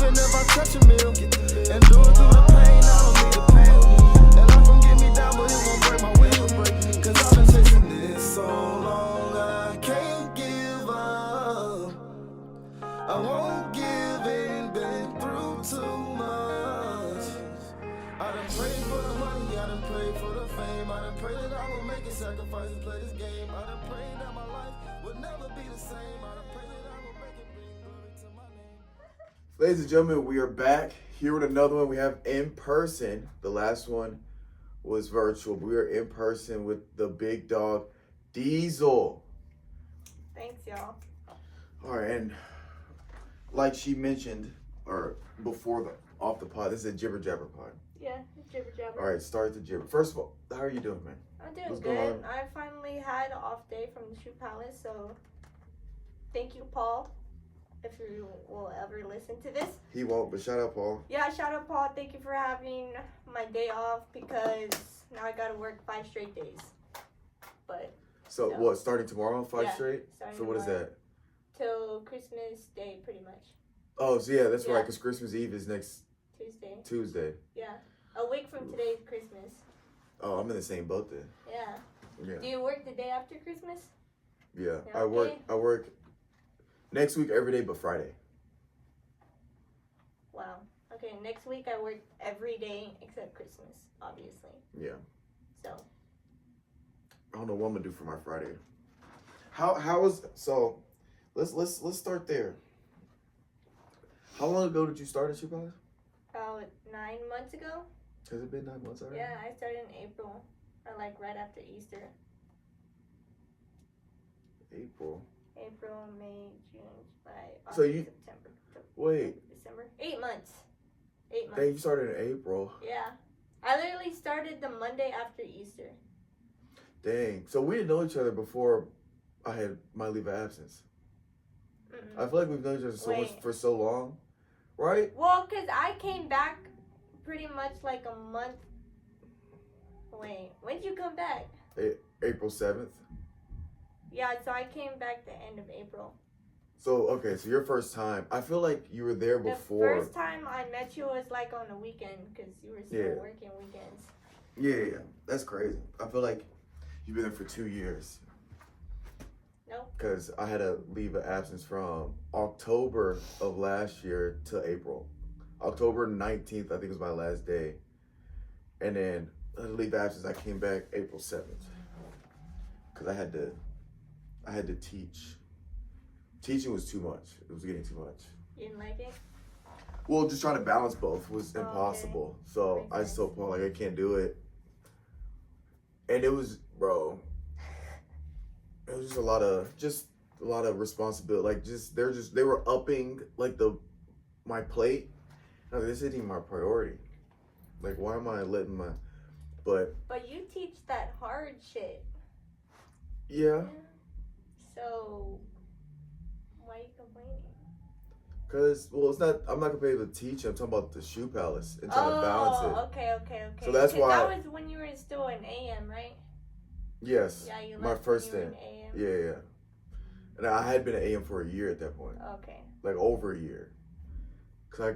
even if I touch a meal. And do it through the pain, I don't need the pain. And life won't get me down, but it won't break my will. Cause I've been chasing this so long, I can't give up. I won't give in, been through too much. I done prayed for the money, I done prayed for the fame. I done prayed that I will make a sacrifice and play this game. I done prayed that my life would never be the same. I done prayed that I will make it bring glory to my name. Ladies and gentlemen, we are back here with another one. We have in person. The last one was virtual. We are in person with the big dog, Diesel. Thanks, y'all. All right, and like she mentioned, or before off the pod, this is a jibber jabber pod. Yeah, jibber jabber. All right, start the jibber. First of all, how are you doing, man? I'm doing What's going good. on? I finally had an off day from the Shoe Palace, so thank you, Paul, if you will ever listen to this. He won't, but shout out, Paul. Yeah, shout out, Paul. Thank you for having my day off because now I got to work 5 straight days. But So no. what? Starting tomorrow, 5 Yeah, straight. starting So what is tomorrow. that? Till Christmas Day, pretty much. Oh, so yeah, that's Yeah. right. Because Christmas Eve is next Tuesday. Tuesday. Yeah. A week from today is Christmas. Oh, I'm in the same boat then. Yeah. Yeah. Do you work the day after Christmas? Yeah. Yeah, I work next week every day but Friday. Wow. Okay, next week I work every day except Christmas, obviously. Yeah. So. I don't know what I'm gonna do for my Friday. How was so? Let's start there. How long ago did you start at Shoe Palace? About 9 months ago. Has it been 9 months already? Yeah, I started in April, or like right after Easter. April. April, May, June, July, August, So you- September, October, Wait. December. 8 months. 8 months. Dang, you started in April. Yeah. I literally started the Monday after Easter. Dang. So we didn't know each other before I had my leave of absence. Mm-mm. I feel like we've known each other so much Wait. for so long, right? Well, because I came back pretty much like a month. Wait, when did you come back? April 7th. Yeah, so I came back the end of April. So okay, so your first time. I feel like you were there before. The first time I met you was like on a weekend because you were still Yeah. working weekends. Yeah, that's crazy. I feel like you've been there for 2 years. Nope. Because I had a leave of absence from October of last year to April. October 19th, I think, was my last day. And then I had a leave of absence. I came back April 7th. Because I had to teach. Teaching was too much. It was getting too much. You didn't like it? Well, just trying to balance both was Oh, okay. impossible. So Makes I sense. just told Paul, like, I can't do it. And it was, bro, it was just a lot of responsibility. Like, they were upping, like, my plate. No, this isn't even my priority. Like, why am I letting but you teach that hard shit. yeah, So, why are you complaining? because, well, I'm not gonna be able to teach. I'm talking about the Shoe Palace and trying to balance it. Okay. So that's 'Cause why- that was when you were still in AM, right? Yes, Yeah, you my left first when you were stint. in AM. Yeah. And I had been at AM for a year at that point. Okay. Like over a year. Cause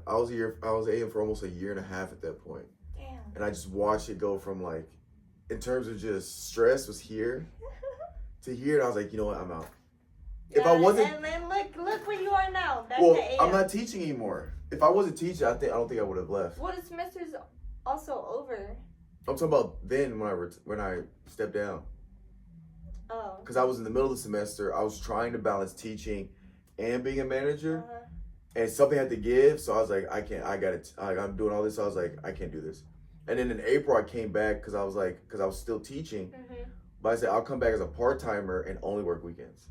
I was AM for almost a year and a half at that point. Damn. And I just watched it go from like, in terms of just stress was here to here, and I was like, you know what, I'm out. If I wasn't, and then look where you are now. Back well, to AM. I'm not teaching anymore. If I wasn't teaching, I don't think I would have left. Well, the semester's also over. I'm talking about then when I stepped down, Oh. because I was in the middle of the semester. I was trying to balance teaching and being a manager. Uh-huh. And something had to give, so I was like, I'm doing all this, so I was like, I can't do this. And then in April, I came back because I was still teaching, Mhm. but I said, I'll come back as a part-timer and only work weekends.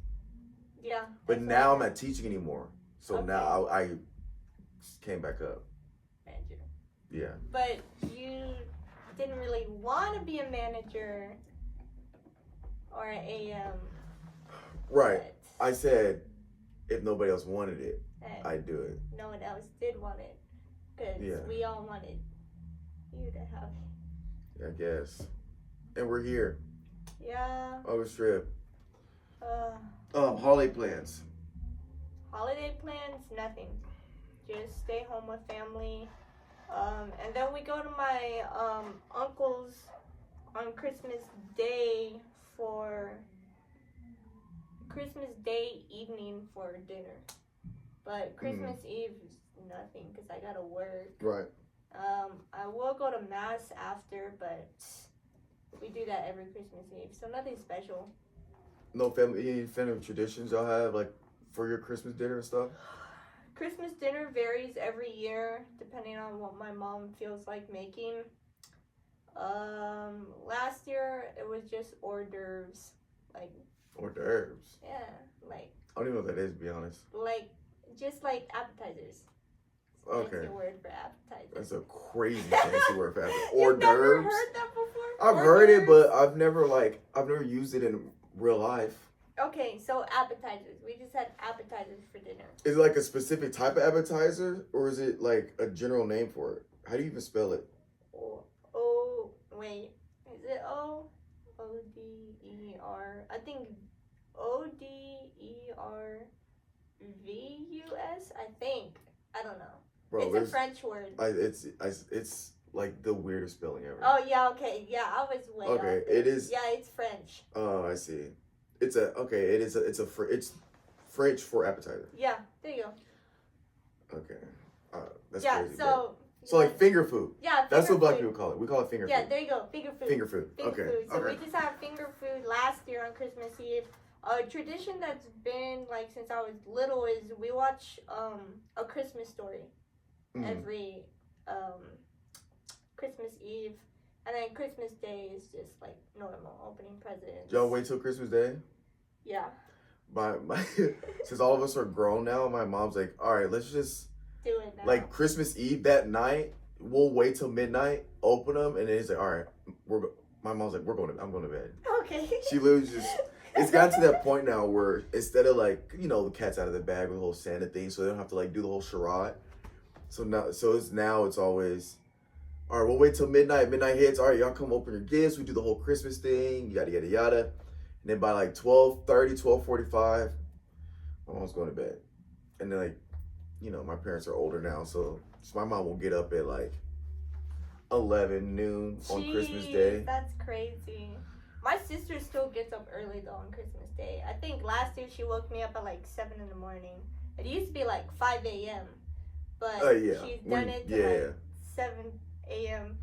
Yeah. But that's now what I'm not teaching anymore, so Okay. now I came back up. manager. Yeah. But you didn't really want to be a manager or an AM. Right. I said, if nobody else wanted it, And I'd do it. no one else did want it. Because Yeah. we all wanted you to have it. I guess. And we're here. Yeah. August Strib. Uh, Holiday plans. holiday plans, nothing. just stay home with family. And then we go to my uncle's on Christmas Day for Christmas Day evening for dinner. But Christmas Eve is nothing because I gotta work. Right. I will go to mass after, but we do that every Christmas Eve, so nothing special. No any family traditions y'all have like for your Christmas dinner and stuff? Christmas dinner varies every year depending on what my mom feels like making. Last year it was just hors d'oeuvres, like Hors d'oeuvres. yeah, like I don't even know what that is, to be honest. like just like appetizers. Okay. That's the word for appetizers. That's a crazy fancy word for appetizers. You've Hors never d'oeuvres. heard that before? I've Hors heard it, d'oeuvres? but I've never used it in real life. Okay, so appetizers. We just had appetizers for dinner. Is it like a specific type of appetizer, or is it like a general name for it? How do you even spell it? Wait. Is it O-D-E-R? I think O-D-E-R-V-U-S? I think. I don't know. Bro, It's a French word. It's like the weirdest spelling ever. Oh, yeah, okay. Yeah, I was way off. Okay, it is. Yeah, it's French. Oh, I see. It's French for appetizer. Yeah, there you go. Okay. That's yeah, crazy. so like finger food. Yeah, That's finger what black food. people call it. We call it finger Yeah, food. there you go. Finger food. Finger food. Finger Okay. food. So Okay. we just had finger food last year on Christmas Eve. A tradition that's been like since I was little is we watch A Christmas Story every Christmas Eve, and then Christmas Day is just like normal opening presents. Y'all wait till Christmas Day? Yeah. My since all of us are grown now, my mom's like, all right, let's just Do it now. like Christmas Eve that night. We'll wait till midnight, open them, and then it's like, all right, my mom's like, I'm going to bed. Okay. She literally just. It's gotten to that point now where instead of like, the cat's out of the bag with the whole Santa thing, so they don't have to like do the whole charade. So it's always, all right, we'll wait till midnight. Midnight hits. All right, y'all come open your gifts. We do the whole Christmas thing, yada, yada, yada. And then by like 12:30, 12:45, my mom's going to bed. And then like, my parents are older now, so my mom will get up at like 11 noon on Christmas Day. That's crazy. My sister still gets up early though on Christmas Day. I think last year she woke me up at like 7 in the morning. It used to be like 5 a.m. But she's done it to like 7 a.m.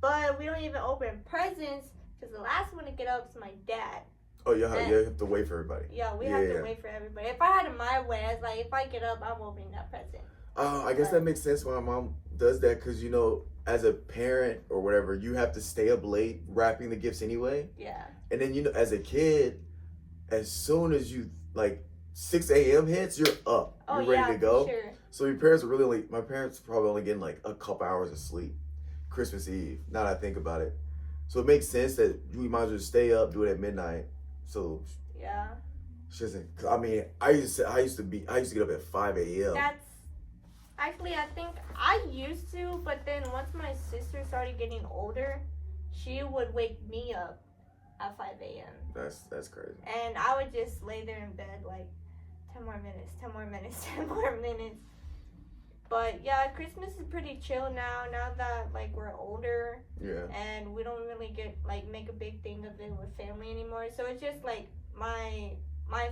But we don't even open presents because the last one to get up is my dad. Oh, you have to wait for everybody. Yeah, we have to wait for everybody. If I had it my way, I was like, if I get up, I'm opening that present. I guess that makes sense why my mom does that because, as a parent or whatever, you have to stay up late wrapping the gifts anyway. Yeah. And then, as a kid, as soon as you, 6 a.m. hits, you're up. You're ready to go. Sure. So my parents are probably only getting like a couple hours of sleep Christmas Eve, now that I think about it. So it makes sense that we might as well stay up, do it at midnight. So yeah. She doesn't, I mean, I used to get up at 5 a.m. That's actually, I think I used to, but then once my sister started getting older, she would wake me up at 5 a.m. That's crazy. And I would just lay there in bed like 10 more minutes, 10 more minutes, 10 more minutes. But yeah, Christmas is pretty chill now that like we're older. Yeah. And we don't really get make a big thing of it with family anymore. So it's just like my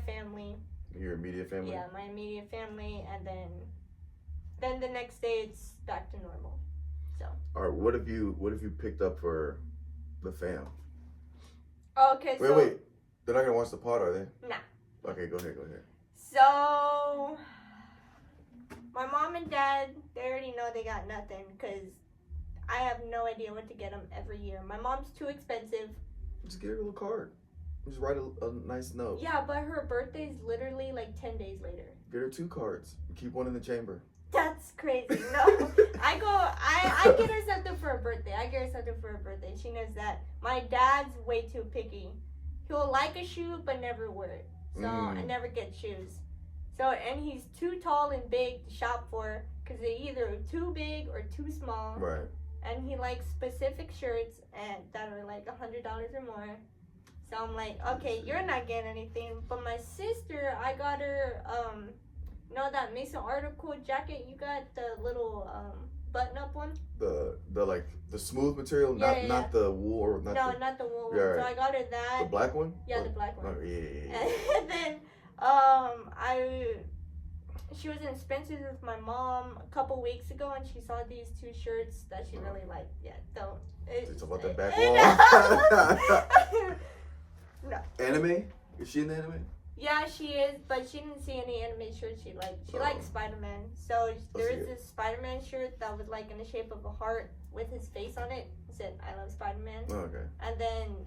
family. Your immediate family? Yeah, my immediate family, and then the next day it's back to normal. So. All right, what have you picked up for the fam? Okay, so Wait. They're not gonna watch the pod, are they? Nah. Okay, go ahead. So my mom and dad, they already know they got nothing because I have no idea what to get them every year. My mom's too expensive. Just get her a little card. Just write a nice note. Yeah, but her birthday's literally 10 days later. Get her 2 cards. Keep one in the chamber. That's crazy. No, I get her something for her birthday. She knows that. My dad's way too picky. He'll like a shoe but never wear it. So I never get shoes. So, and he's too tall and big to shop for because they're either too big or too small. Right. And he likes specific shirts and that are $100 or more. So I'm like, okay, you're not getting anything. But my sister, I got her You know that Mason article jacket you got, the little button up one? The like the smooth material, not the wool or not no, the, not the wool yeah, one. right. So I got her that. The black one? Yeah, the black one. Oh, yeah. And then she was in Spencer's with my mom a couple weeks ago, and she saw these 2 shirts that she really liked. Yeah, don't. It's about that back wall. No. Anime? Is she in the anime? Yeah, she is, but she didn't see any anime shirts she liked. She likes Spider-Man. So there is this Spider-Man shirt that was like in the shape of a heart with his face on it. It said, "I love Spider-Man." Oh, okay. And then,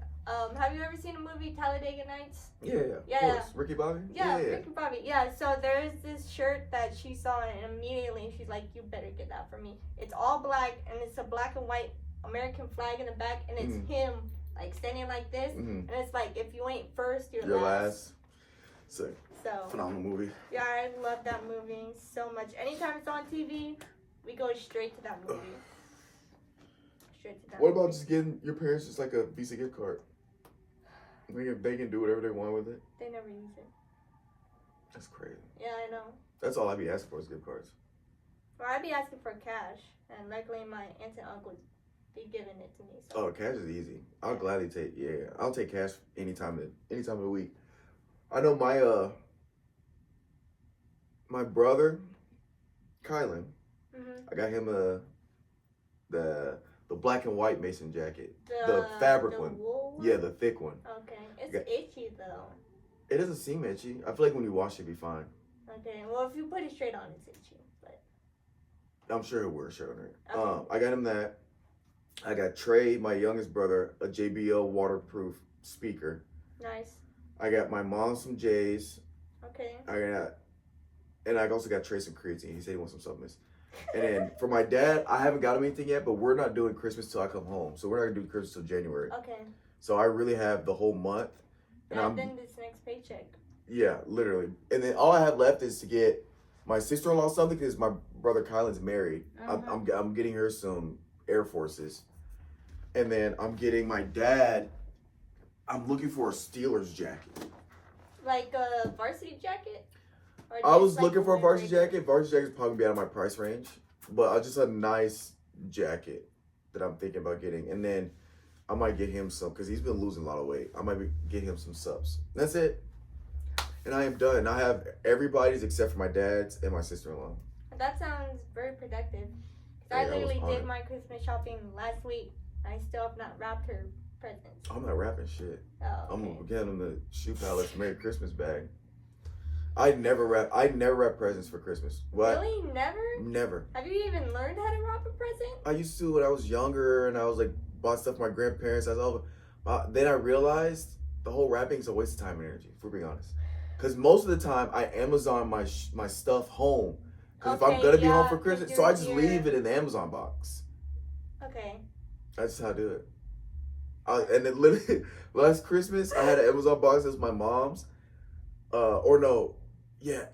have you ever seen the movie Talladega Nights? Yeah. Of course. Ricky Bobby? Yeah, Ricky Bobby. Yeah, so there's this shirt that she saw, and immediately she's like, "You better get that for me." It's all black, and it's a black and white American flag in the back, and it's him like standing like this, and it's like, if you ain't first, you're last. So phenomenal movie. Yeah, I love that movie so much. Anytime it's on TV, we go straight to that movie. What about just getting your parents just like a Visa gift card? They can do whatever they want with it. They never use it. That's crazy. Yeah, I know. That's all I be asking for is gift cards. Well, I'd be asking for cash, and luckily my aunts and uncles be giving it to me. So. Oh, cash is easy. I'll gladly take. Yeah, I'll take cash anytime of the week. I know my brother, Kylan. I got him the black and white Mason jacket, the fabric one. Wool one. Yeah, the thick one. Okay, it's itchy though. It doesn't seem itchy. I feel like when you wash it, it'll be fine. Okay, well if you put it straight on, it's itchy. But I'm sure he'll wear a shirt on it. Okay. I got him that. I got Trey, my youngest brother, a JBL waterproof speaker. Nice. I got my mom some J's. Okay. I also got Trey some creatine. He said he wants some supplements. And then for my dad, I haven't got him anything yet, but we're not doing Christmas till I come home. So we're not gonna do Christmas till January. Okay. So I really have the whole month. And then this next paycheck. Yeah, literally. And then all I have left is to get my sister-in-law something because my brother Kylan's married. I'm getting her some Air Forces. And then I'm getting my dad, I'm looking for a Steelers jacket. Like a varsity jacket? I was looking for a varsity jacket. Varsity jacket's probably be out of my price range. But just a nice jacket that I'm thinking about getting. And then I might get him some, because he's been losing a lot of weight. I might get him some subs. That's it. And I am done. I have everybody's except for my dad's and my sister-in-law. That sounds very productive. I literally did my Christmas shopping last week. I still have not wrapped her presents. I'm not wrapping shit. Oh, okay. I'm getting them the Shoe Palace Merry Christmas bag. I never wrap presents for Christmas. What? Really? Never? Never. Have you even learned how to wrap a present? I used to when I was younger, and I was like bought stuff for my grandparents. Then I realized the whole wrapping is a waste of time and energy, if we're being honest. Because most of the time I Amazon my stuff home. Because if I'm gonna be home for Christmas, so I just leave it in the Amazon box. Okay. That's how I do it. And then literally last Christmas I had an Amazon box that was my mom's. I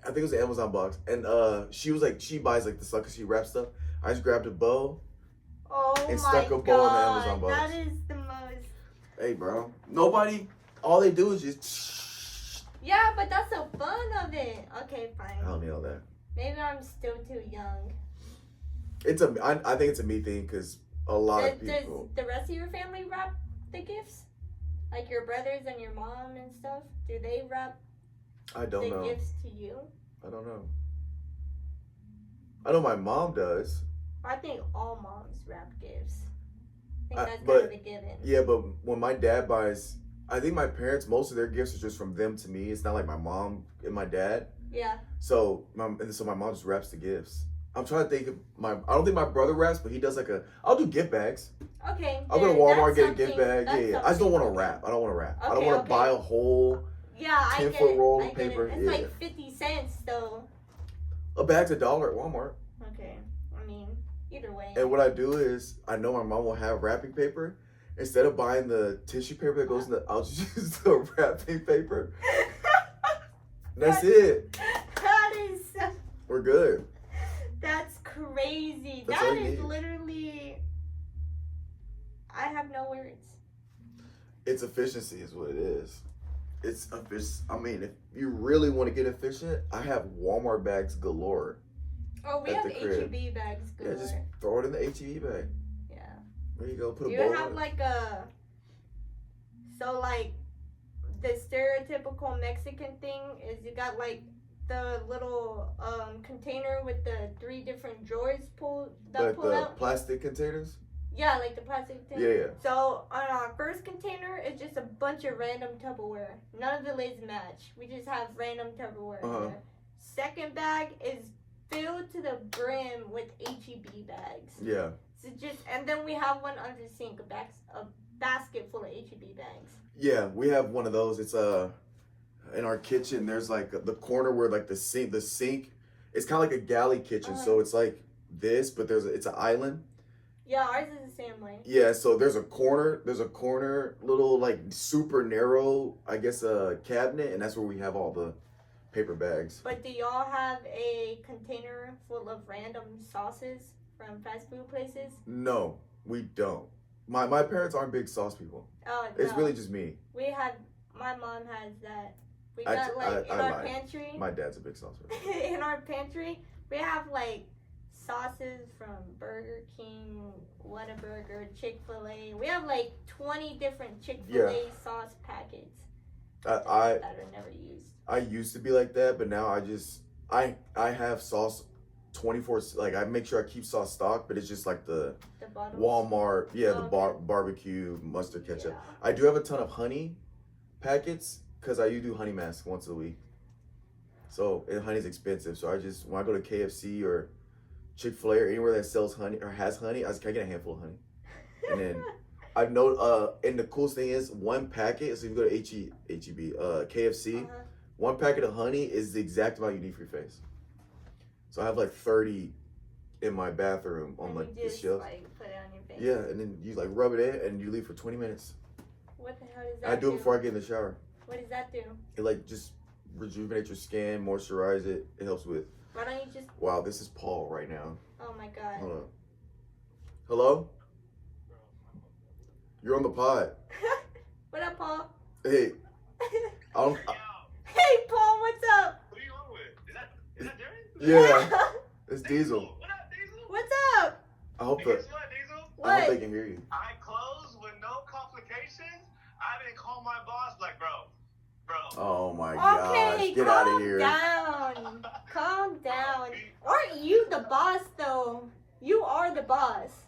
think it was an Amazon box. And she was like, she buys like the stuff because she wraps stuff. I just grabbed a bow and stuck a bow in the Amazon box. That is the most. Hey, bro. All they do is just. Yeah, but that's the fun of it. Okay, fine. I don't need all that. Maybe I'm still too young. I think it's a me thing because a lot of people. Does the rest of your family wrap the gifts? Like your brothers and your mom and stuff? Do they wrap the gifts to you? I don't know. I know my mom does. I think all moms wrap gifts. I think that's kind of a given. Yeah, but when my dad buys, I think my parents, most of their gifts are just from them to me. It's not like my mom and my dad. Yeah. So my mom just wraps the gifts. I'm trying to think of I don't think my brother wraps, but he does I'll do gift bags. Okay. I'll go to Walmart, get a gift bag. Yeah. I just don't want to wrap. I don't want to wrap. I don't want to buy a whole 10-foot roll of paper. It's like 50 cents though. A bag's $1 at Walmart. Okay. I mean, either way. And what I do is, I know my mom will have wrapping paper. Instead of buying the tissue paper that goes I'll just use the wrapping paper. That's it. That is. We're good. That's crazy. That's that is literally. I have no words. It's efficiency, is what it is. I mean, if you really want to get efficient, I have Walmart bags galore. Oh, we at have the crib. HEB bags galore. Yeah, just throw it in the HEB bag. Yeah. There you go. Put Do a you bowl have on it. like a, so like the stereotypical Mexican thing is you got like the little container with the 3 different drawers pull the out? plastic containers? Yeah, like the plastic thing. Yeah. So on our first container, it's just a bunch of random Tupperware. None of the lids match. We just have random Tupperware in there. Second bag is filled to the brim with HEB bags. Yeah. So and then we have one under the sink, a basket full of HEB bags. Yeah, we have one of those. It's in our kitchen. There's like the corner where like the sink. It's kind of like a galley kitchen, so it's like this, but it's an island. Yeah, ours is the same way. Yeah, so there's a corner, little like super narrow, I guess, cabinet, and that's where we have all the paper bags. But do y'all have a container full of random sauces from fast food places? No, we don't. My parents aren't big sauce people. Oh, It's no. really just me. My mom has that. We got in our pantry. My dad's a big sauce person. In our pantry, we have like sauces from Burger King, Whataburger, Chick-fil-A. We have like 20 different Chick-fil-A sauce packets that are never used. I used to be like that, but now I have sauce 24. Like I make sure I keep sauce stocked, but it's just like the Walmart, barbecue mustard ketchup. Yeah. I do have a ton of honey packets because I do honey mask once a week. So and honey's expensive, so when I go to KFC or Chick-fil-A or anywhere that sells honey or has honey, I get a handful of honey. And then I've known, and the coolest thing is one packet, so if you go to HEB, KFC, one packet of honey is the exact amount you need for your face. So I have like 30 in my bathroom on like the shelf. Like, put it on your face. Yeah, and then you like rub it in and you leave for 20 minutes. What the hell does that I do it before I get in the shower. What does that do? It like just rejuvenates your skin, moisturize it. It helps with. Why don't you just... Wow, this is Paul right now. Oh my god. Hold on. Hello? You're on the pod. What up, Paul? Hey. Hey, Paul, what's up? What are you on with? Is that Darien? Yeah. It's Diesel. What up, Diesel? What's up? I hope Guess what, Diesel? I hope they can hear you. I closed with no complications. I didn't call my boss like, bro. Oh my gosh. Okay, Get out of here. Down. Calm down. Aren't you the boss, though? You are the boss.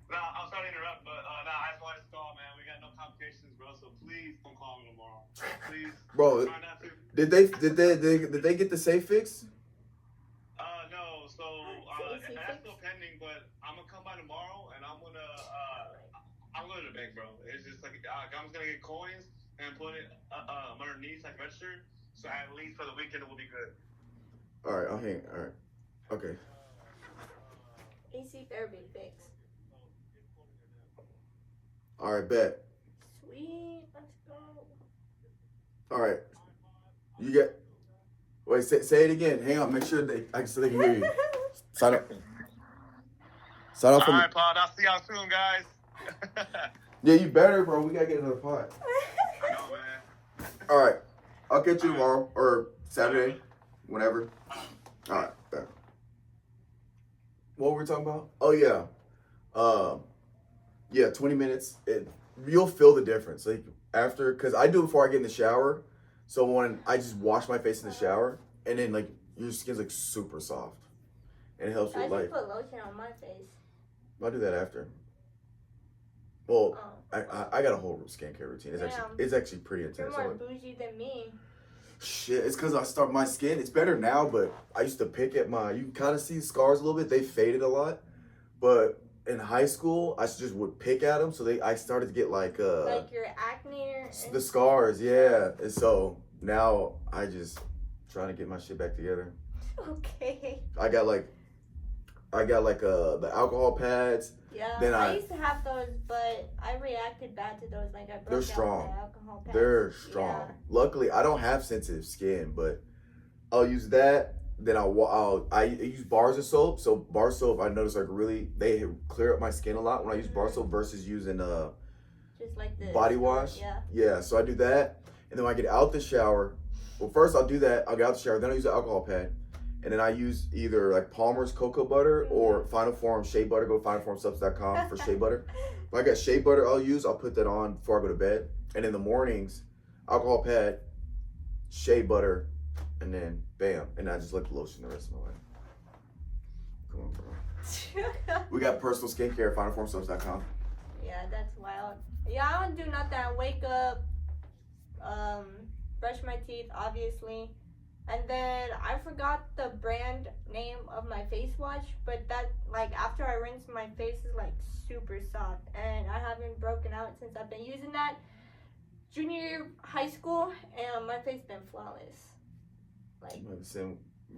Nah, I'm sorry to interrupt, but I just wanted to call, man. We got no complications, bro. So please don't call me tomorrow. Please. Bro, try not to. did they get the safe fix? No. So that's still pending, but I'm gonna come by tomorrow and I'm going to the bank, bro. It's just like I'm just gonna get coins and put it underneath like register. So at least for the weekend it will be good. All right, I'll hang. All right. Okay. AC therapy fix. All right, bet. Sweet. Let's go. All right. You get. Wait, say it again. Hang on. Make sure so they can hear you. Sign up. Sign up. All right, Pod. I'll see y'all soon, guys. Yeah, you better, bro. We gotta get another pod. I know, man. All right. I'll catch you tomorrow or Saturday, whenever. All right. Bet. What were we talking about? Oh yeah. Yeah, 20 minutes. You'll feel the difference. Like after, cause I do it before I get in the shower. So when I just wash my face in the shower, and then like your skin's like super soft, and it helps I with just like. put lotion on my face. I'll do that after. Well, I got a whole skincare routine. It's actually pretty intense. You're more bougie than me. Shit, it's because I start my skin. It's better now, but I used to pick at you can kind of see scars a little bit. They faded a lot, but in high school, I just would pick at them. So I started to get like your acne or the scars, yeah. And so now I just trying to get my shit back together. Okay. I got like the alcohol pads. Yeah, Then I used to have those, but I reacted bad to those. Like I broke They're out strong. the alcohol pads. They're strong. Yeah. Luckily, I don't have sensitive skin, but I'll use that. Then I use bars of soap. So bar soap, I noticed like really they clear up my skin a lot when I use bar soap versus using Just like the body wash. Yeah. Yeah, so I do that, and then when I get out the shower, well, first I'll do that. I'll get out the shower, then I use the alcohol pad, and then I use either like Palmer's cocoa butter or Final Form shea butter. Go to finalformsubs.com for shea butter. If I got shea butter, I'll put that on before I go to bed, and in the mornings, alcohol pad, shea butter, and then bam, and I just let the lotion the rest of my life. Come on, bro. We got personal skincare at finalformsubs.com. Yeah, that's wild. Yeah, I don't do nothing. I wake up, brush my teeth, obviously, and then I forgot the brand name of my face wash, but that, like, after I rinse, my face is like super soft, and I haven't broken out since I've been using that junior year high school, and my face been flawless. Like,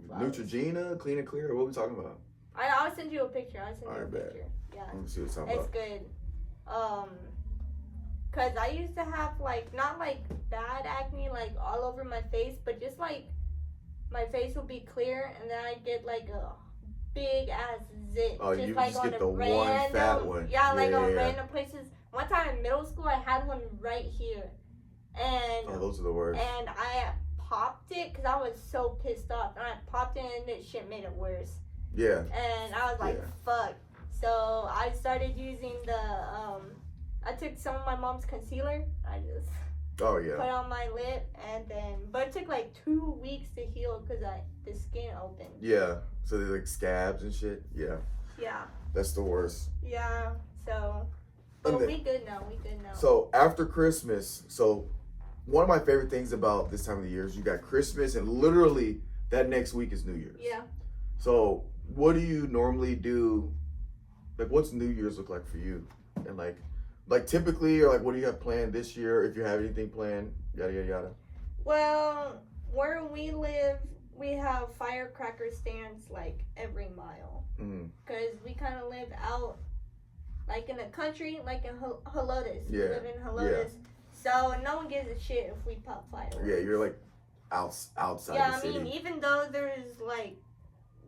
Neutrogena, Clean and Clear. What are we talking about? I'll send you a picture. Bet. Yeah. Let me see what it's talking It's about. good. Cause I used to have like, not like bad acne like all over my face, but just like my face would be clear and then I'd get like a big ass zit. Oh, just you like just on get a the one random, fat one. Yeah, like Yeah, on yeah. random places. One time in middle school I had one right here. And Oh, those are the worst. and I popped it because I was so pissed off. And I popped it and this shit made it worse. Yeah. And I was like, fuck. So I started using I took some of my mom's concealer. I just Oh, put yeah. on my lip and then, but it took like 2 weeks to heal because the skin opened. Yeah. So there's like scabs and shit. Yeah. Yeah. That's the worst. Yeah. So, but we good now. So after Christmas, so one of my favorite things about this time of the year is you got Christmas and literally that next week is New Year's. Yeah. So what do you normally do? Like, what's New Year's look like for you? And like typically, or like, what do you have planned this year? If you have anything planned, yada yada yada. Well, where we live, we have firecracker stands like every mile. Because we kind of live out like in the country, like in Helotes. We live in Helotes. So no one gives a shit if we pop fireworks. Yeah, you're like outside yeah, the city. I mean, even though there's like,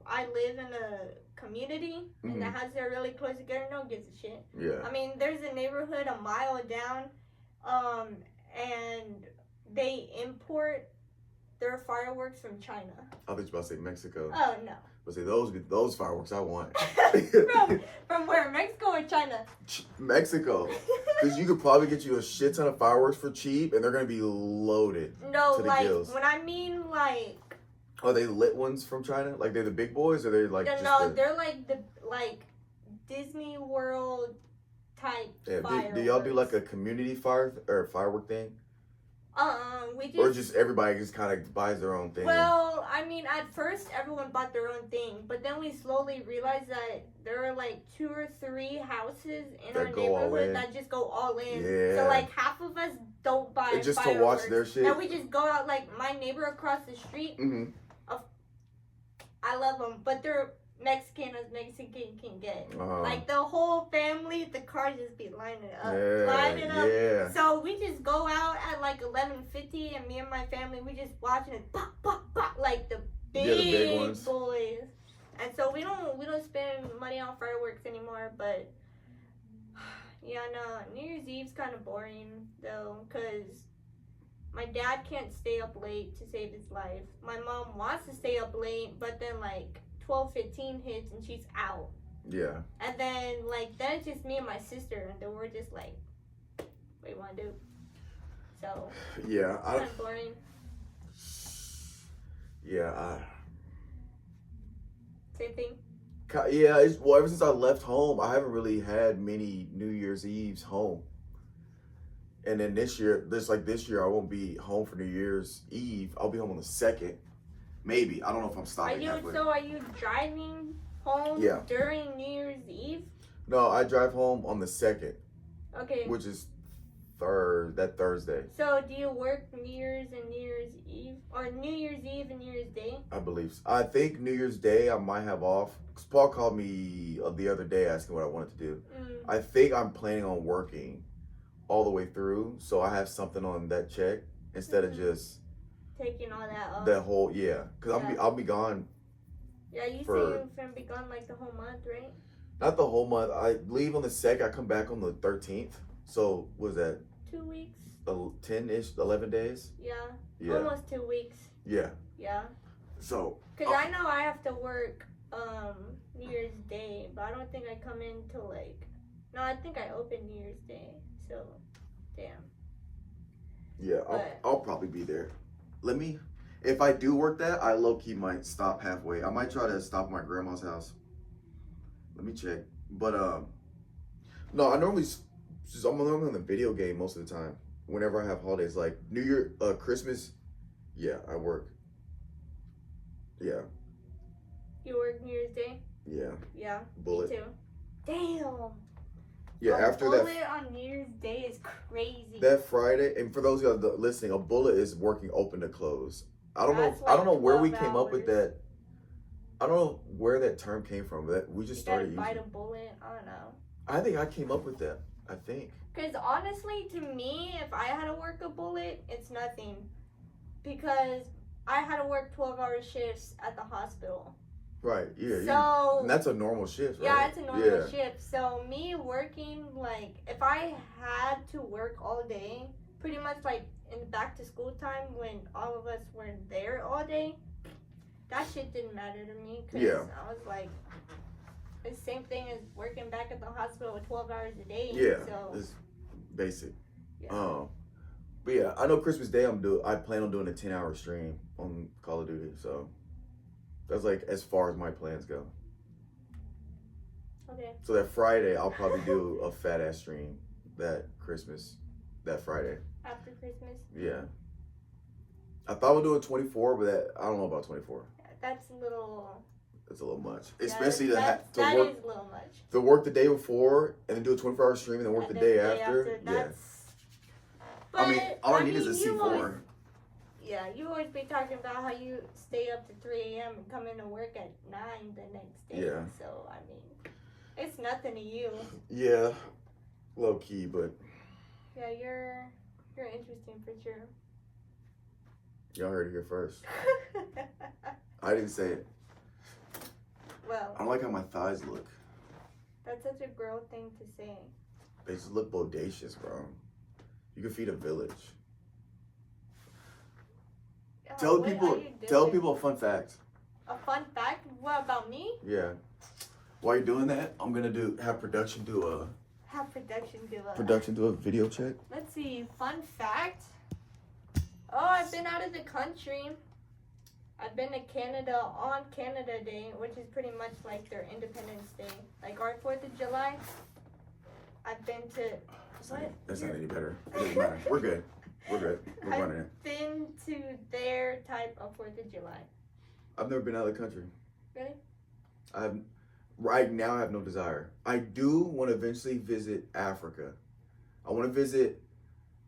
I live in a community and the houses are really close together, no one gives a shit. Yeah. I mean, there's a neighborhood a mile down, and they import their fireworks from China. I thought you were about to say Mexico. Oh no. But say those fireworks I want. from where? Mexico or China? Mexico. Because you could probably get you a shit ton of fireworks for cheap and they're going to be loaded. No, to the like, gills. when I mean like... Are they lit ones from China? Like they're the big boys or they're like they're like the Disney World type fireworks. Do y'all do like a community firework thing? We just... Or just everybody just kind of buys their own thing? Well, I mean, at first everyone bought their own thing, but then we slowly realized that there are like 2 or 3 houses in our neighborhood that just go all in. Yeah. So like half of us don't buy and just fireworks. to watch their shit? And we just go out, like my neighbor across the street, I love them, but they're Mexican as Mexican can get. Like the whole family, the cars just be lining up. Yeah. So we just go out at like 11:50, and me and my family, we just watching it pop, pop, pop, like the big ones. boys. And so we don't spend money on fireworks anymore. But yeah, no, New Year's Eve's kind of boring though, cause my dad can't stay up late to save his life. My mom wants to stay up late, but then like 12:15 hits and she's out. Yeah. And then it's just me and my sister, and then we're just like, what do you want to do? So yeah, kind of boring. Yeah. Same thing. Yeah. Ever since I left home, I haven't really had many New Year's Eves home. And then this year, I won't be home for New Year's Eve. I'll be home on the 2nd. Maybe. I don't know if I'm stopping halfway. So are you driving home during New Year's Eve? No, I drive home on the 2nd. Okay. Which is that Thursday. So do you work New Year's and New Year's Eve? Or New Year's Eve and New Year's Day? I believe so. I think New Year's Day I might have off. Because Paul called me the other day asking what I wanted to do. I think I'm planning on working all the way through, so I have something on that check instead of just taking all that off. That whole because I'll be gone. Yeah, you say you're gonna be gone like the whole month, right? Not the whole month. I leave on the 2nd. I come back on the 13th. So was that 2 weeks. 10-ish, 11 days? Yeah. Yeah. Almost 2 weeks. Yeah. Yeah. So. Cause I know I have to work New Year's Day, but I don't think I come in till like. No, I think I open New Year's Day. So, damn. Yeah, I'll probably be there. If I do work that, I low-key might stop halfway. I might try to stop at my grandma's house. Let me check. But, no, I'm normally on the video game most of the time. Whenever I have holidays, like New Year, Christmas, yeah, I work. Yeah. You work New Year's Day? Yeah. Yeah. Bullet. Me too. Damn. Yeah, after that. A bullet on New Year's Day is crazy. That Friday, and for those of you listening, a bullet is working open to close. I don't That's know. I don't know like where we 12 came up with hours. that. I don't know where that term came from. That we just You gotta started bite using. a bullet. I don't know. I think I came up with that. I think. Because honestly, to me, if I had to work a bullet, it's nothing. Because I had to work 12-hour shifts at the hospital. Right. Yeah. So and that's a normal shift, right? yeah, it's a normal shift. So me working, like, if I had to work all day, pretty much like in back to school time when all of us were there all day, that shit didn't matter to me. Cause Yeah. I was like, it's the same thing as working back at the hospital with 12 hours a day. Yeah. So It's basic. yeah. But yeah, I know Christmas Day I plan on doing a 10-hour stream on Call of Duty. So that's like as far as my plans go. Okay. So that Friday, I'll probably do a fat ass stream that Friday. After Christmas. Yeah. I thought we'd do a 24, but I don't know about 24. That's a little. It's a little much, Yeah, especially that to work is a little much. to work the day before and then do a 24-hour stream and then work And the then day after. Yeah. That's, I mean, all I need mean, is a you C4. always- Yeah, you always be talking about how you stay up to 3 a.m. and come into work at 9 the next day. Yeah. So, I mean, it's nothing to you. Yeah, low key, but Yeah, you're interesting for sure. y'all heard it here first. I didn't say it. Well, I don't like how my thighs look. that's such a girl thing to say. They just look bodacious, bro. You can feed a village. Oh, Tell what people are you doing? a fun fact. A fun fact? What about me? Yeah. While you're doing that, I'm gonna have production do a Have production do a. video check. Let's see. Fun fact. Oh, I've been out of the country. I've been to Canada on Canada Day, which is pretty much like their Independence Day. Like our 4th of July. I've been to. What? That's not any better. It doesn't matter. We're good. We're running it. I've been to their type of 4th of July. I've never been out of the country. Really? Right now I have no desire. I do want to eventually visit Africa. I want to visit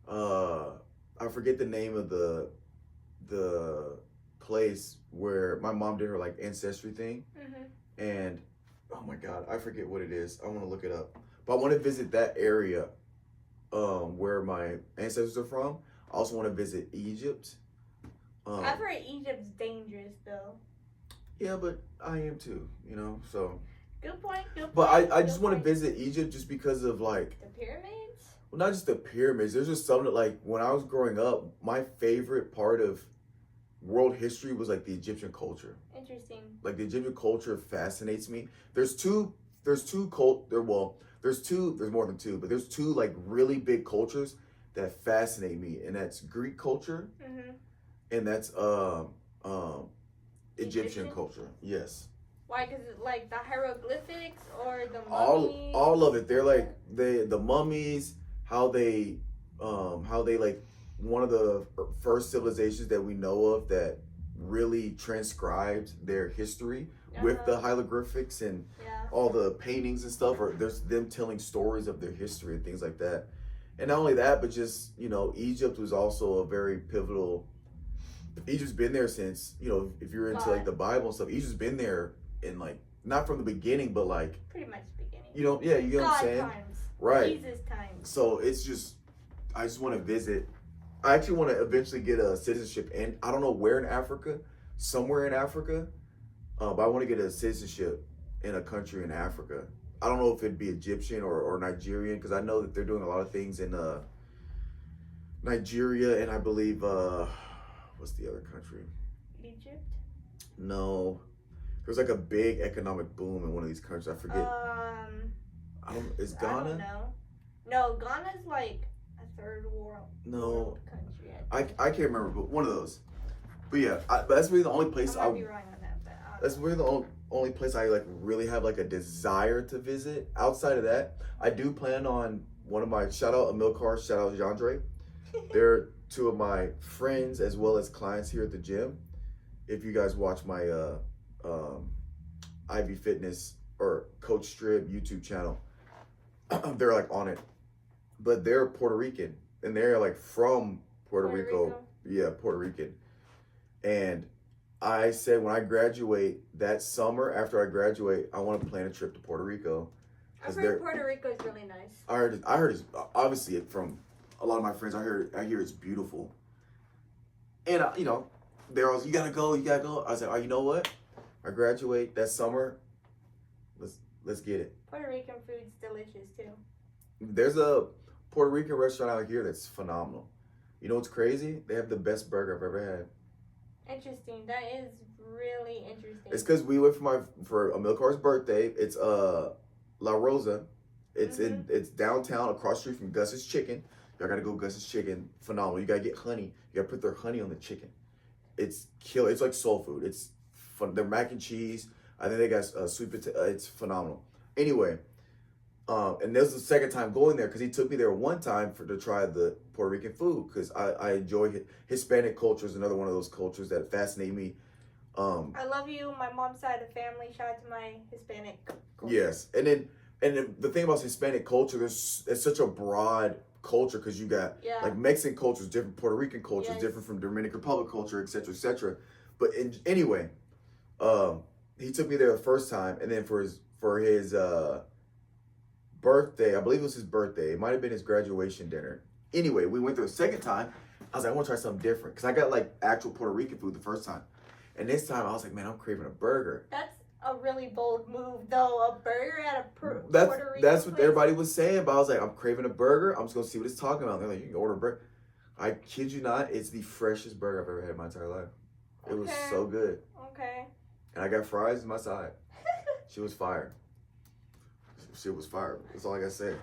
I forget the name of the place where my mom did her like ancestry thing. Mm-hmm. And oh my god, I forget what it is. I want to look it up. But I want to visit that area where my ancestors are from. I also want to visit Egypt. I've heard Egypt's dangerous though. Yeah, but I am too, so. Good point. Good point. But I just good want to point. visit Egypt just because of like, The pyramids? well, not just the pyramids. There's just something that, like, when I was growing up, my favorite part of world history was like the Egyptian culture. Interesting. Like the Egyptian culture fascinates me. There's more than two, but there's two like really big cultures that fascinate me, and that's Greek culture Mm-hmm. and that's Egyptian Egyptian? culture. Yes. Why? Because like the hieroglyphics or the mummies? All of it. They're like the mummies, how they like one of the first civilizations that we know of that really transcribed their history with the hieroglyphics and Yeah. all the paintings and stuff, or there's them telling stories of their history and things like that. And not only that, but just, Egypt was also a very pivotal. Egypt's been there since, if you're into like the Bible and stuff, Egypt's been there in like, not from the beginning, but like, Pretty much beginning. you know what I'm saying? Times. Right. Jesus times. So it's just, I just want to visit. I actually want to eventually get a citizenship, and I don't know where in Africa, somewhere in Africa, but I want to get a citizenship in a country in Africa. I don't know if it'd be Egyptian or Nigerian, because I know that they're doing a lot of things in Nigeria, and I believe what's the other country? Egypt. No, there's like a big economic boom in one of these countries. I forget. I don't. Is Ghana? I don't know. No, Ghana's like a third world. No, country. I can't remember, but one of those. But yeah, but that's really the only place I might be wrong on that, but I don't that's know. really the only place I like really have like a desire to visit. Outside of that, I do plan on one of my shout out Amilcar, shout out Jandre. They're two of my friends as well as clients here at the gym. If you guys watch my Ivy Fitness or Coach Strib YouTube channel, they're like on it. But they're Puerto Rican and they're like from Puerto Rico. Yeah, Puerto Rican. And I said when I graduate that summer, after I graduate, I want to plan a trip to Puerto Rico. I've heard Puerto Rico is really nice. I heard it's obviously from a lot of my friends. I hear it's beautiful. And you know, they're always, you gotta go. I said, oh, you know what? I graduate that summer. Let's get it. Puerto Rican food's delicious too. There's a Puerto Rican restaurant out here that's phenomenal. You know what's crazy? They have the best burger I've ever had. Interesting. That is really interesting. It's because we went for Amilcar's birthday. It's La Rosa. It's it's downtown across the street from Gus's Chicken. Y'all gotta go Gus's Chicken. Phenomenal. You gotta get honey. You gotta put their honey on the chicken. It's killer. It's like soul food. It's fun. Their mac and cheese. I think they got sweet potato. It's phenomenal. Anyway, and this was the second time going there because he took me there one time to try the Puerto Rican food because I enjoy Hispanic culture is another one of those cultures that fascinate me. I love you. My mom's side of the family. Shout out to my Hispanic culture. Yes, and then the thing about Hispanic culture, it's such a broad culture because you got like Mexican culture is different, Puerto Rican culture is different from Dominican Republic culture, etc., etc. But anyway, he took me there the first time, and then for his birthday, I believe it was his birthday. It might have been his graduation dinner. Anyway, we went there a second time. I was like, I want to try something different because I got like actual Puerto Rican food the first time, and this time I was like, man, I'm craving a burger. That's a really bold move, though. A burger at a Puerto Rican That's what place. everybody was saying, but I was like, I'm craving a burger. I'm just gonna see what it's talking about. They're like, you can order a burger. I kid you not, it's the freshest burger I've ever had in my entire life. It was so good. Okay. And I got fries in my side. She was fire. She was fire. That's all I gotta say.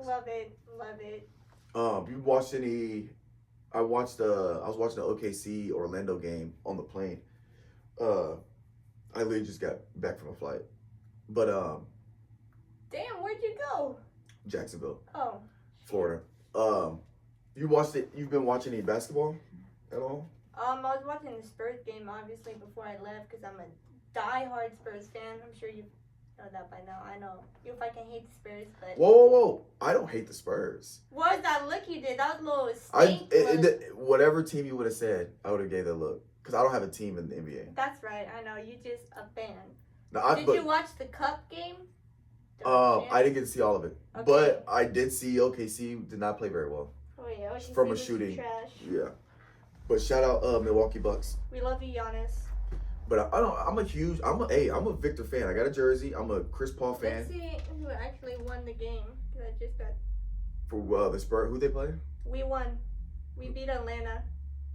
Love it. Love it. You watched any? I was watching the OKC Orlando game on the plane. I literally just got back from a flight. But Damn, where'd you go? Jacksonville. Oh. Florida. You watched it? You've been watching any basketball at all? I was watching the Spurs game obviously before I left because I'm a diehard Spurs fan. I'm sure you know that by now. I know you fucking hate the Spurs, but Whoa! I don't hate the Spurs. what was that look you did? That was a little stink look. Whatever team you would have said, I would have gave that look because I don't have a team in the NBA. That's right. I know you just a fan. Now, Did you watch the Cup game? I didn't get to see all of it, Okay. but I did see OKC did not play very well. Oh yeah, OKC From a was shooting. Trash. Yeah, but shout out Milwaukee Bucks. We love you, Giannis. But I'm a Victor fan. I got a jersey. I'm a Chris Paul fan. Let's see who actually won the game. 'Cause I just got. For the Spurs, who they play? We won. We beat Atlanta.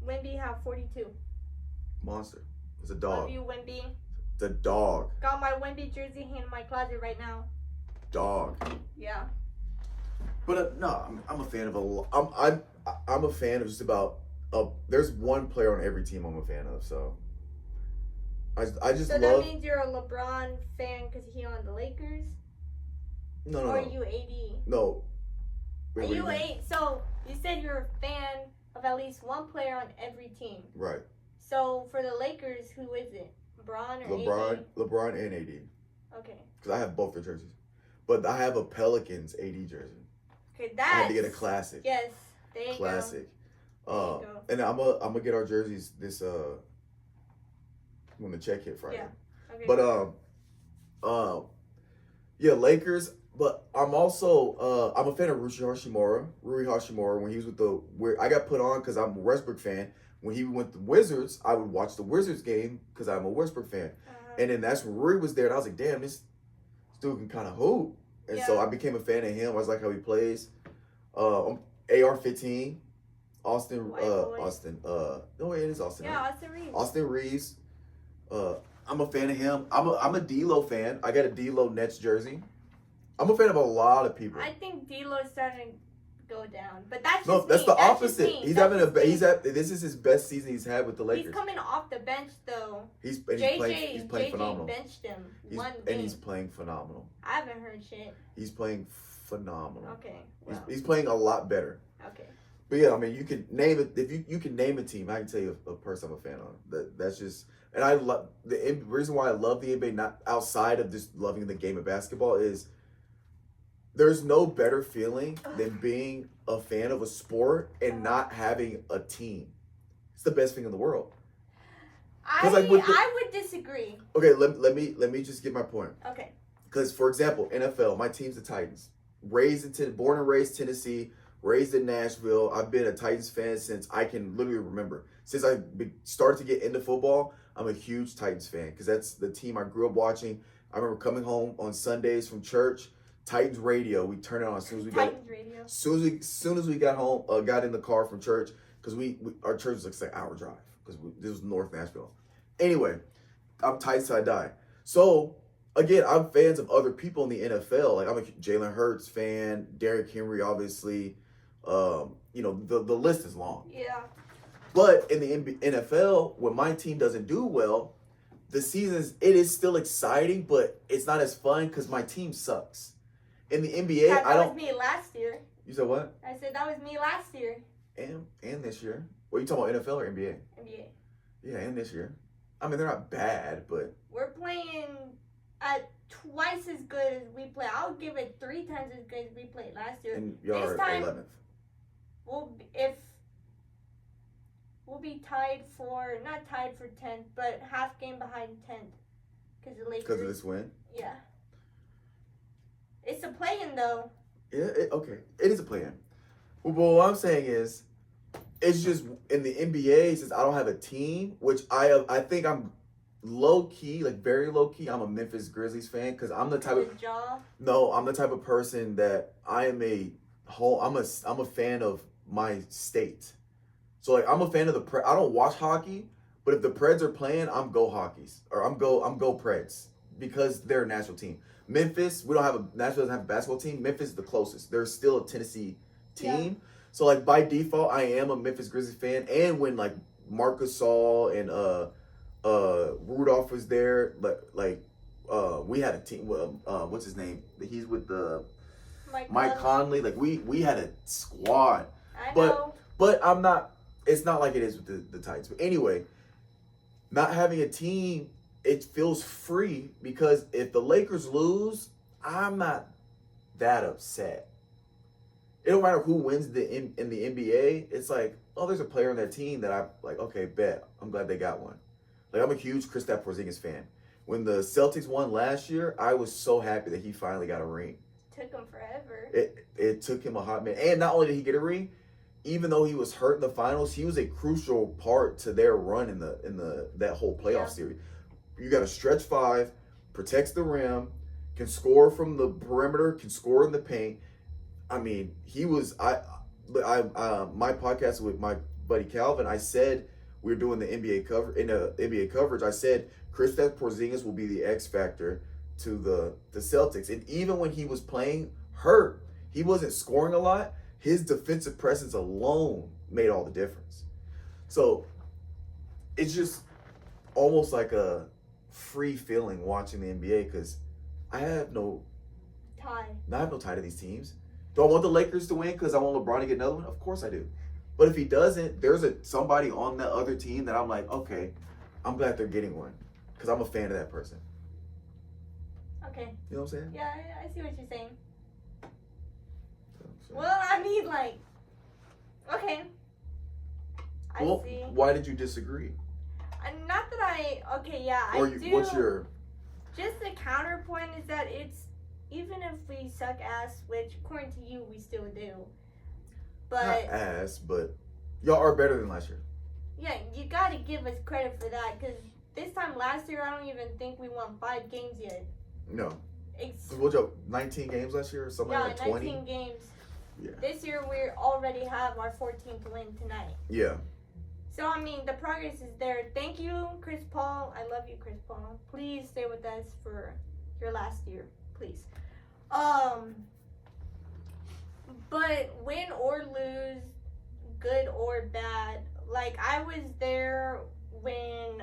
Wemby had 42. Monster. It's a Love dog. you, Wemby. It's a dog. Got my Wemby jersey in my closet right now. Dog. Yeah. But no, I'm a fan of I'm a fan of just about. There's one player on every team I'm a fan of. So. I just So love. that means you're a LeBron fan because he on the Lakers. No. Or are you AD? No. Wait, Are what do you mean? AD? So you said you're a fan of at least one player on every team. Right. So for the Lakers, who is it? LeBron or AD? LeBron and AD. Okay. Because I have both their jerseys, but I have a Pelicans AD jersey. Okay, I had to get a classic. Yes, there you Classic. go. There you go. And I'm gonna get our jerseys this when the check hit Friday. Yeah. Okay. But yeah, Lakers. But I'm also I'm a fan of Rui Hashimura when he was with I got put on because I'm a Westbrook fan. When he went to the Wizards, I would watch the Wizards game because I'm a Westbrook fan. And then that's when Rui was there, and I was like, damn, this dude can kind of hoop. And so Yeah. I became a fan of him. I was like how he plays. AR-15, Austin, White boy. no, it is Austin. Yeah, Right? Austin Reeves. Austin Reeves. I'm a fan of him. I'm a D-Lo fan. I got a D-Lo Nets jersey. I'm a fan of a lot of people. I think D'Lo is starting to go down, but that's just No, that's me. the That's opposite. just me. He's That's having just me. this is his best season he's had with the Lakers. He's coming off the bench though. He's JJ playing phenomenal. benched him He's, one and game. he's playing phenomenal. I haven't heard shit. He's playing phenomenal. Okay. Well, He's playing a lot better. okay. But yeah, I mean, you can name it. If you can name a team, I can tell you a person I'm a fan of. That's just, and I love the reason why I love the NBA, not outside of just loving the game of basketball, is there's no better feeling than being a fan of a sport and not having a team. It's the best thing in the world. Like, I would disagree. Okay, let me just get my point. Okay. Because for example, NFL, my team's the Titans. Born and raised Tennessee. Raised in Nashville. I've been a Titans fan since I can literally remember. Since I started to get into football, I'm a huge Titans fan because that's the team I grew up watching. I remember coming home on Sundays from church, Titans radio. We turned it on as soon as we Titans radio. soon as we got home, got in the car from church because our church was like an hour drive because this was North Nashville. Anyway, I'm Titans till I die. So again, I'm fans of other people in the NFL. Like I'm a Jalen Hurts fan, Derrick Henry, obviously. The list is long. Yeah. But in the NFL, when my team doesn't do well, it is still exciting, but it's not as fun because my team sucks. In the NBA, That was me last year. You said what? I said that was me last year. And this year. What are you talking about, NFL or NBA? NBA. Yeah, and this year. I mean, they're not bad, but We're playing at twice as good as we play. I'll give it 3 times as good as we played last year. and y'all This are time- 11th. We'll be not tied for 10th, but half game behind 10th. Because the Lakers. Because of this win. Yeah. It's a play-in though. Yeah, okay. It is a play-in. Well, but what I'm saying is, it's just in the NBA, since I don't have a team, which I think I'm low-key, like very low-key, I'm a Memphis Grizzlies fan because I'm the type of... I'm the type of person that I'm a fan of my state. So like I'm a fan of the I don't watch hockey, but if the Preds are playing, I'm go Hockeys or I'm go Preds because they're a national team. Memphis, Nashville doesn't have a basketball team. Memphis is the closest. They're still a Tennessee team. Yeah. So like by default, I am a Memphis Grizzlies fan. And when like Marc Gasol and Rudolph was there, we had a team. What's his name? He's with the Mike Conley. Like we had a squad. I know. But I'm not. It's not like it is with the Titans. But anyway, not having a team, it feels free because if the Lakers lose, I'm not that upset. It don't matter who wins in the NBA. It's like, oh, there's a player on that team that I like. Okay, bet. I'm glad they got one. Like I'm a huge Kristaps Porzingis fan. When the Celtics won last year, I was so happy that he finally got a ring. Took him forever. It took him a hot minute, and not only did he get a ring, even though he was hurt in the finals, he was a crucial part to their run in that whole playoff series. You got a stretch 5, protects the rim, can score from the perimeter, can score in the paint. I mean, he was my podcast with my buddy Calvin. I said we were doing the NBA coverage. I said Kristaps Porzingis will be the X factor to the Celtics, and even when he was playing hurt, he wasn't scoring a lot. His defensive presence alone made all the difference. So it's just almost like a free feeling watching the NBA because I have no tie. I have no tie to these teams. Do I want the Lakers to win because I want LeBron to get another one? Of course I do. But if he doesn't, there's somebody on that other team that I'm like, okay, I'm glad they're getting one because I'm a fan of that person. Okay. You know what I'm saying? Yeah, I see what you're saying. Well, I mean, like, okay. I see. Why did you disagree? Not that I do. What's your... Just the counterpoint is that it's, even if we suck ass, which according to you, we still do. But... Not ass, but y'all are better than last year. Yeah, you gotta give us credit for that, because this time last year, I don't even think we won 5 games yet. No. What y'all 19 games last year or something Yeah, like that? 20? 19 games. Yeah. This year we already have our 14th win tonight. Yeah. So I mean the progress is there. Thank you, Chris Paul. I love you, Chris Paul. Please stay with us for your last year, please. But win or lose, good or bad, like I was there when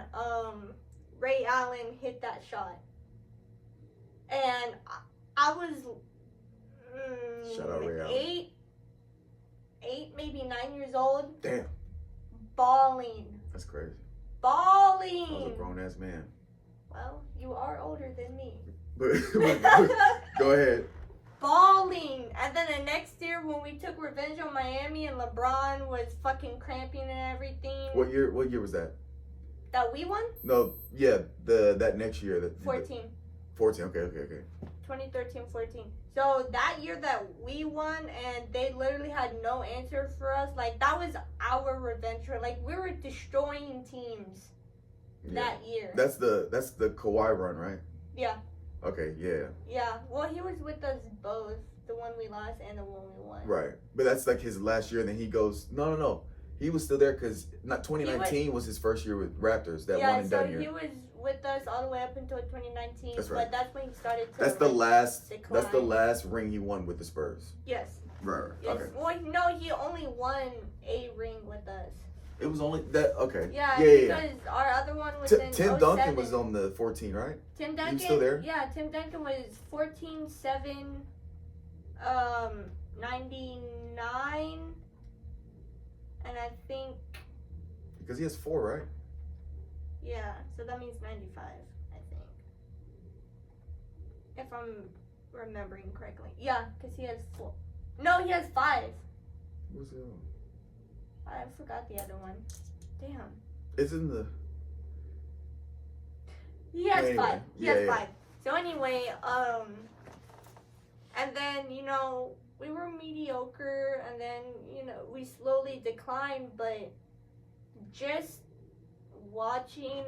Ray Allen hit that shot, and I was Shout out Ray Allen. 8, maybe 9 years old. Damn. Bawling. That's crazy. Bawling. I was a grown ass man. Well, you are older than me. But go ahead. Bawling. And then the next year when we took revenge on Miami and LeBron was fucking cramping and everything. What year was that? That we won? No, yeah, that next year. 14. 14, okay. 2013-14. So that year that we won and they literally had no answer for us, like that was our revenge. Like we were destroying teams that year. That's the Kawhi run, right? Yeah. Okay, yeah. Yeah. Well, he was with us both, the one we lost and the one we won. Right. But that's like his last year, and then he goes, no. He was still there because 2019 was his first year with Raptors, that one and done year. Yeah, so he was with us all the way up until 2019. That's right. But that's when he started to That's the last decline. ring he won with the Spurs. Yes. Right. Yes. Okay. Well, no, he only won a ring with us. It was only that. Okay. Yeah. Yeah. Because our other one was in Tim 07. Duncan was on the 14, right? Tim Duncan. He was still there? Yeah, Tim Duncan was 14-7, 99, and I think. Because he has 4, right? Yeah, so that means 95, I think. If I'm remembering correctly. Yeah, because he has 4. No, he has 5. What's the other one? I forgot the other one. Damn. It's in the. He has Anyway, 5. He has yeah. 5. So anyway, and then, we were mediocre, and then, we slowly declined, but just watching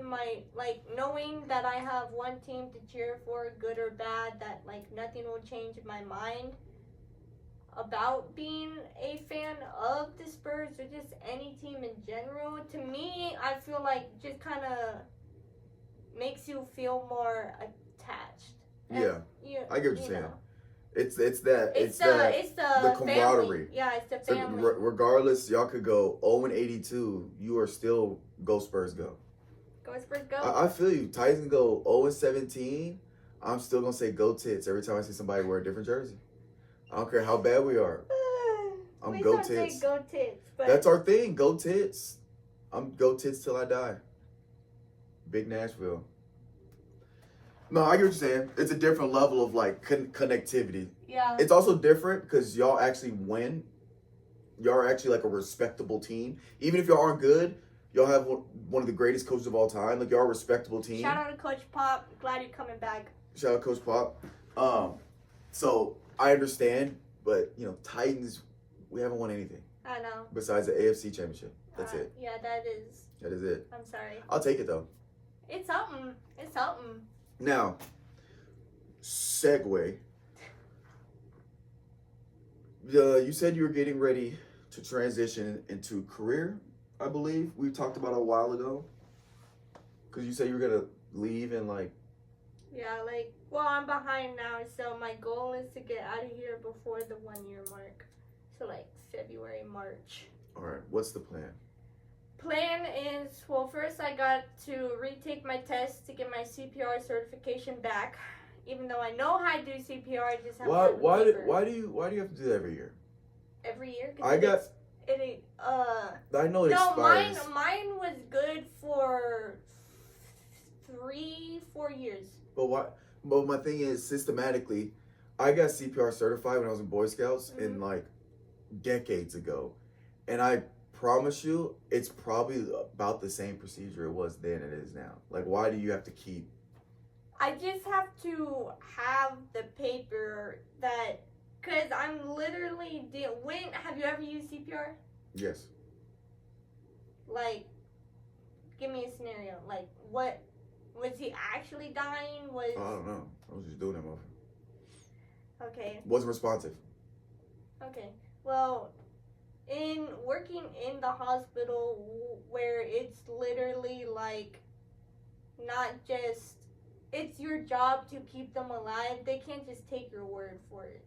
knowing that I have one team to cheer for, good or bad, that nothing will change my mind about being a fan of the Spurs or just any team in general. To me, I feel like just kind of makes you feel more attached. Yeah, I get what you're saying. Know. It's the camaraderie. Family. Yeah, it's the So family. regardless, y'all could go 0-82. You are still go Spurs go. Go Spurs go. I feel you. Titans go 0-17. I'm still gonna say go Tits every time I see somebody wear a different jersey. I don't care how bad we are. I'm We go don't say Tits. Go Tits. But That's our thing. Go Tits. I'm go Tits till I die. Big Nashville. No, I get what you're saying. It's a different level of connectivity. yeah. It's also different because y'all actually win. Y'all are actually like a respectable team. Even if y'all aren't good, y'all have one of the greatest coaches of all time. Like y'all are a respectable team. Shout out to Coach Pop. Glad you're coming back. Shout out Coach Pop. So I understand, but Titans, we haven't won anything I know. besides the AFC Championship. That's it. Yeah, that is. That is it. I'm sorry. I'll take it though. It's something. It's something. Now, segue. You said you were getting ready to transition into career, I believe. We talked about it a while ago. Because you said you were going to leave and Yeah, well, I'm behind now, so my goal is to get out of here before the 1 year mark. So, February, March. All right, what's the plan? Plan is, well, first I got to retake my test to get my CPR certification back. Even though I know how to do CPR, I just have to have Why paper. do you have to do that every year? Every year? I got. I know it no, expires. mine was good for 3-4 years. But what? But my thing is, systematically, I got CPR certified when I was in Boy Scouts in decades ago, and I promise you, it's probably about the same procedure it was then and it is now. Why do you have to keep? I just have to have the paper that, cause I'm literally have you ever used CPR? Yes. Give me a scenario. What was he actually dying? I don't know. I was just doing that, motherfucker. Okay. Wasn't responsive. Okay. Well, in working in the hospital where it's literally like not just it's your job to keep them alive, they can't just take your word for it.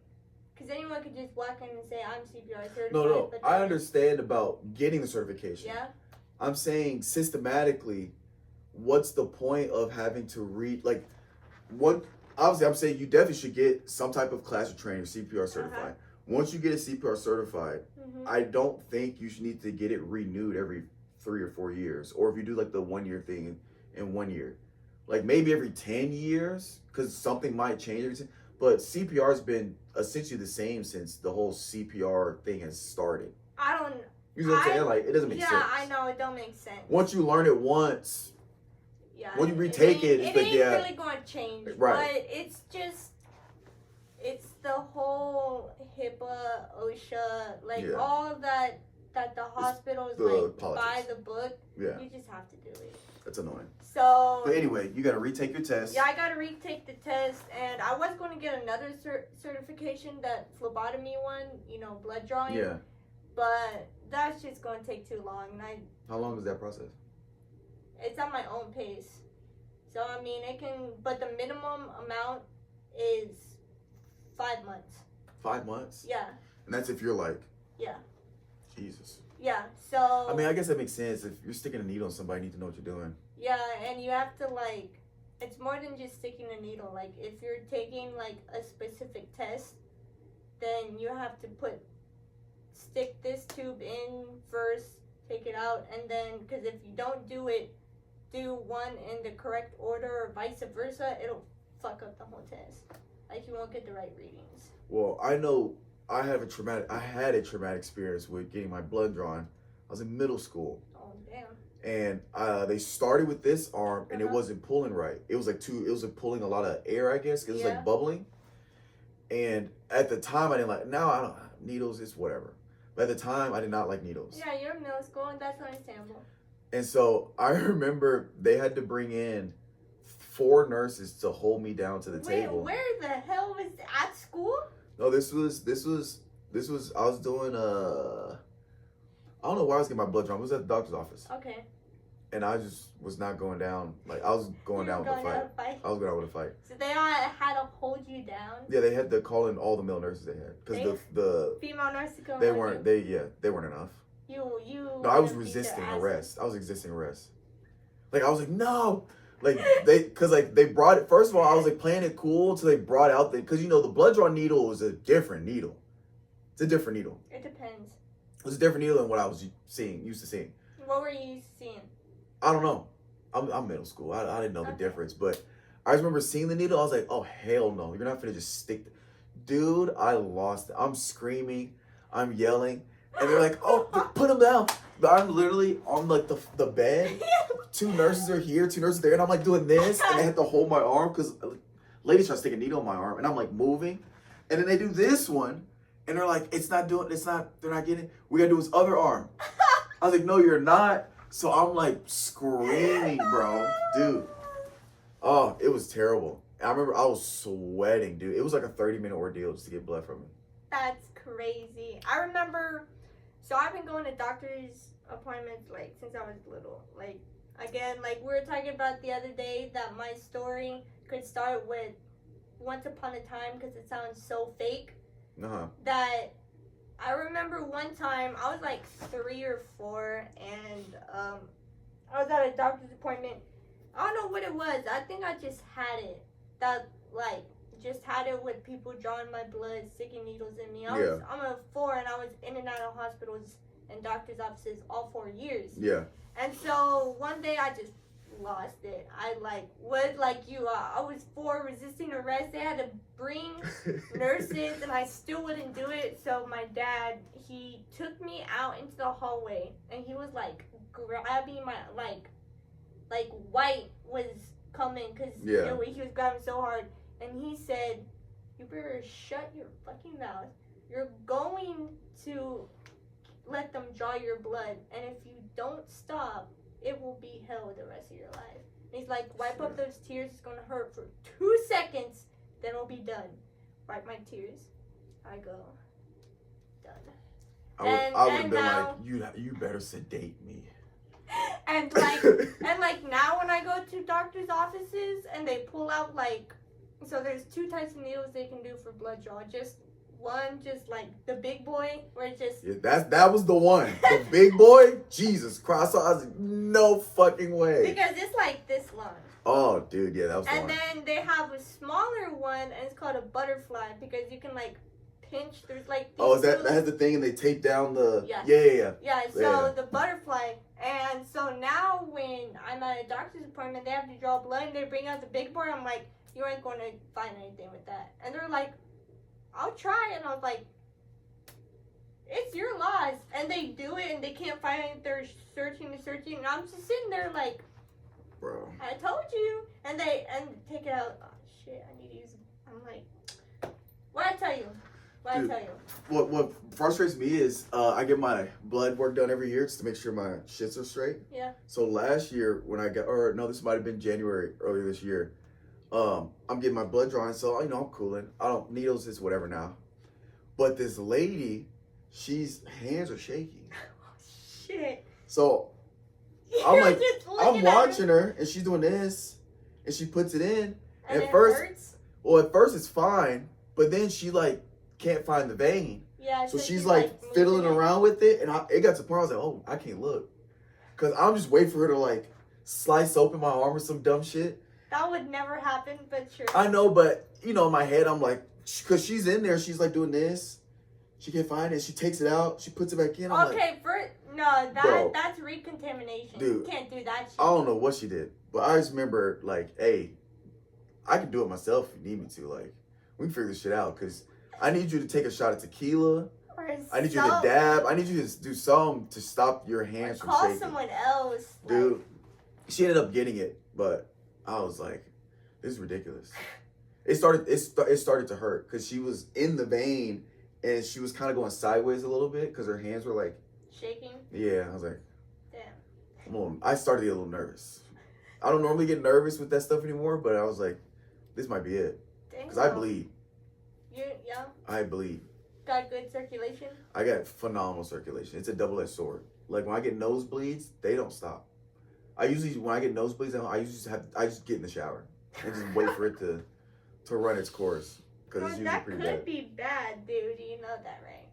Because anyone could just walk in and say, I'm CPR certified. No. But I understand about getting the certification. Yeah? I'm saying systematically, what's the point of having to read, like, what, obviously I'm saying you definitely should get some type of class of training, CPR certified. Once you get a CPR certified, I don't think you should need to get it renewed every 3 or 4 years. Or if you do like the 1 year thing in 1 year. Like maybe every 10 years, because something might change every 10. But CPR has been essentially the same since the whole CPR thing has started. I don't. You know what I'm saying? Like, it doesn't make sense. Yeah, I know, it don't make sense. Once you learn it once, when you retake it, it's like, ain't really going to change. Right. But it's just, it's the whole HIPAA, OSHA, like all that the hospitals like politics. by the book. Yeah. You just have to do it. That's annoying. So. But anyway, you got to retake your test. Yeah, I got to retake the test, and I was going to get another certification, that phlebotomy one, blood drawing. Yeah. But that's just going to take too long. And How long is that process? It's at my own pace. So, I mean, but the minimum amount is 5 months. 5 months? Yeah. And that's if you're like. Yeah. Jesus. Yeah, so. I mean, I guess that makes sense. If you're sticking a needle on somebody, you need to know what you're doing. Yeah, and you have to, like, it's more than just sticking a needle. Like, if you're taking, like, a specific test, then you have to stick this tube in first, take it out, and then, because if you don't do one in the correct order or vice versa, it'll fuck up the whole test. Like, you won't get the right readings. Well, I know I had a traumatic experience with getting my blood drawn. I was in middle school. Oh, damn. And they started with this arm, and it wasn't pulling right. It was like pulling a lot of air, I guess, because it was like bubbling. And at the time, I didn't like. Now I don't needles. It's whatever. But at the time, I did not like needles. Yeah, you're in middle school, and that's understandable. And so I remember they had to bring in 4 nurses to hold me down to the table. Where the hell was at school? No, this was. I was doing I don't know why I was getting my blood drawn. It was at the doctor's office. Okay. And I just was not going down. Like, I was going down with the fight. I was going down with a fight. So they all had to hold you down? Yeah, they had to call in all the male nurses they had. Because the female nurses they weren't enough. You No, I was resisting arrest. I was resisting arrest. Like, I was like, no. Like, they brought it. First of all, I was like playing it cool until they brought out because the blood draw needle was a different needle. It's a different needle. It depends. It was a different needle than what I was used to seeing. What were you used to seeing? I don't know. I'm middle school. I didn't know the difference, but I just remember seeing the needle. I was like, oh hell no, you're not gonna just stick. Dude, I lost it. I'm screaming, I'm yelling, and they're like, oh, put him down. But I'm literally on like the bed. 2 nurses are here, 2 nurses there, and I'm like doing this, and they had to hold my arm because ladies try to stick a needle in my arm, and I'm like moving, and then they do this one, and they're like, they're not getting it. We gotta do his other arm. I was like, no, you're not. So I'm like screaming, bro, dude. Oh, it was terrible. I remember I was sweating, dude. It was like a 30-minute ordeal just to get blood from me. That's crazy. I remember, so I've been going to doctor's appointments like since I was little. Like, again, like we were talking about the other day, that my story could start with once upon a time because it sounds so fake. That I remember one time I was like 3 or 4 and I was at a doctor's appointment. I don't know what it was. I think I just had it. Just had it with people drawing my blood, sticking needles in me. I'm a 4 and I was in and out of hospitals and doctor's offices all 4 years. Yeah. And so one day I just lost it. I was 4 resisting arrest. They had to bring nurses and I still wouldn't do it. So my dad, he took me out into the hallway and he was like grabbing my like white was coming because he was grabbing so hard, and he said, you better shut your fucking mouth. You're going to let them draw your blood, and if you don't stop, it will be hell the rest of your life. And he's like, wipe up those tears. It's going to hurt for 2 seconds, then it'll be done. wipe my tears. I go, done. I would And have been now- like, you better sedate me. And like now when I go to doctor's offices and they pull out so there's 2 types of needles they can do for blood draw. Just one, just like the big boy, where it's just Yeah, that was the one. The big boy, Jesus Christ! I was like, no fucking way. because it's like this long. Oh, dude, yeah, that was the And one. then they have a smaller one, and it's called a butterfly because you can pinch. There's these Oh, is that little- has the thing and they tape down the Yeah. Yeah. Yeah, so Yeah. the butterfly. And so now when I'm at a doctor's appointment, they have to draw blood and they bring out the big board. I'm like, you ain't going to find anything with that. And they're like, I'll try. And I was like, it's your loss. And they do it and they can't find it. They're searching and searching. And I'm just sitting there like, Bro. I told you. And they take it out. Oh, shit, I need to use it. I'm like, what'd I tell you? Dude. What frustrates me is I get my blood work done every year just to make sure my shits are straight. Yeah. So last year when this might have been January earlier this year. I'm getting my blood drawn, so I'm cooling. I don't needles is whatever now. But this lady, she's hands are shaky. Shit. So You're like, just I'm looking at watching her and she's doing this and she puts it in. And at it first- hurts. Well, at first it's fine, but then she can't find the vein. Yeah, So she's moving fiddling it. around with it, and it got to the point I was like, oh, I can't look. Because I'm just waiting for her to slice open my arm or some dumb shit. That would never happen, but sure. I know, but in my head, I'm like, because she's in there, she's doing this. She can't find it. She takes it out. She puts it back in. I'm like, Okay, no, Bro. that's recontamination. Dude, You can't do that shit. I don't know what she did, but I just remember hey, I can do it myself if you need me to. We can figure this shit out because I need you to take a shot of tequila. Or I need you to salt, dab. I need you to do something to stop your hands from Call shaking. someone else. Dude, she ended up getting it, but I was like, this is ridiculous. It started to hurt because she was in the vein and she was kind of going sideways a little bit because her hands were Shaking. yeah. I was like, Damn. I started to get a little nervous. I don't normally get nervous with that stuff anymore, but I was like, this might be it because I bleed. Yeah. I bleed. Got good circulation. I got phenomenal circulation. It's a double-edged sword. When I get nosebleeds, they don't stop. When I get nosebleeds, I just get in the shower and just wait for it to run its course because it's usually That pretty could bad. be bad, dude. You know that, right?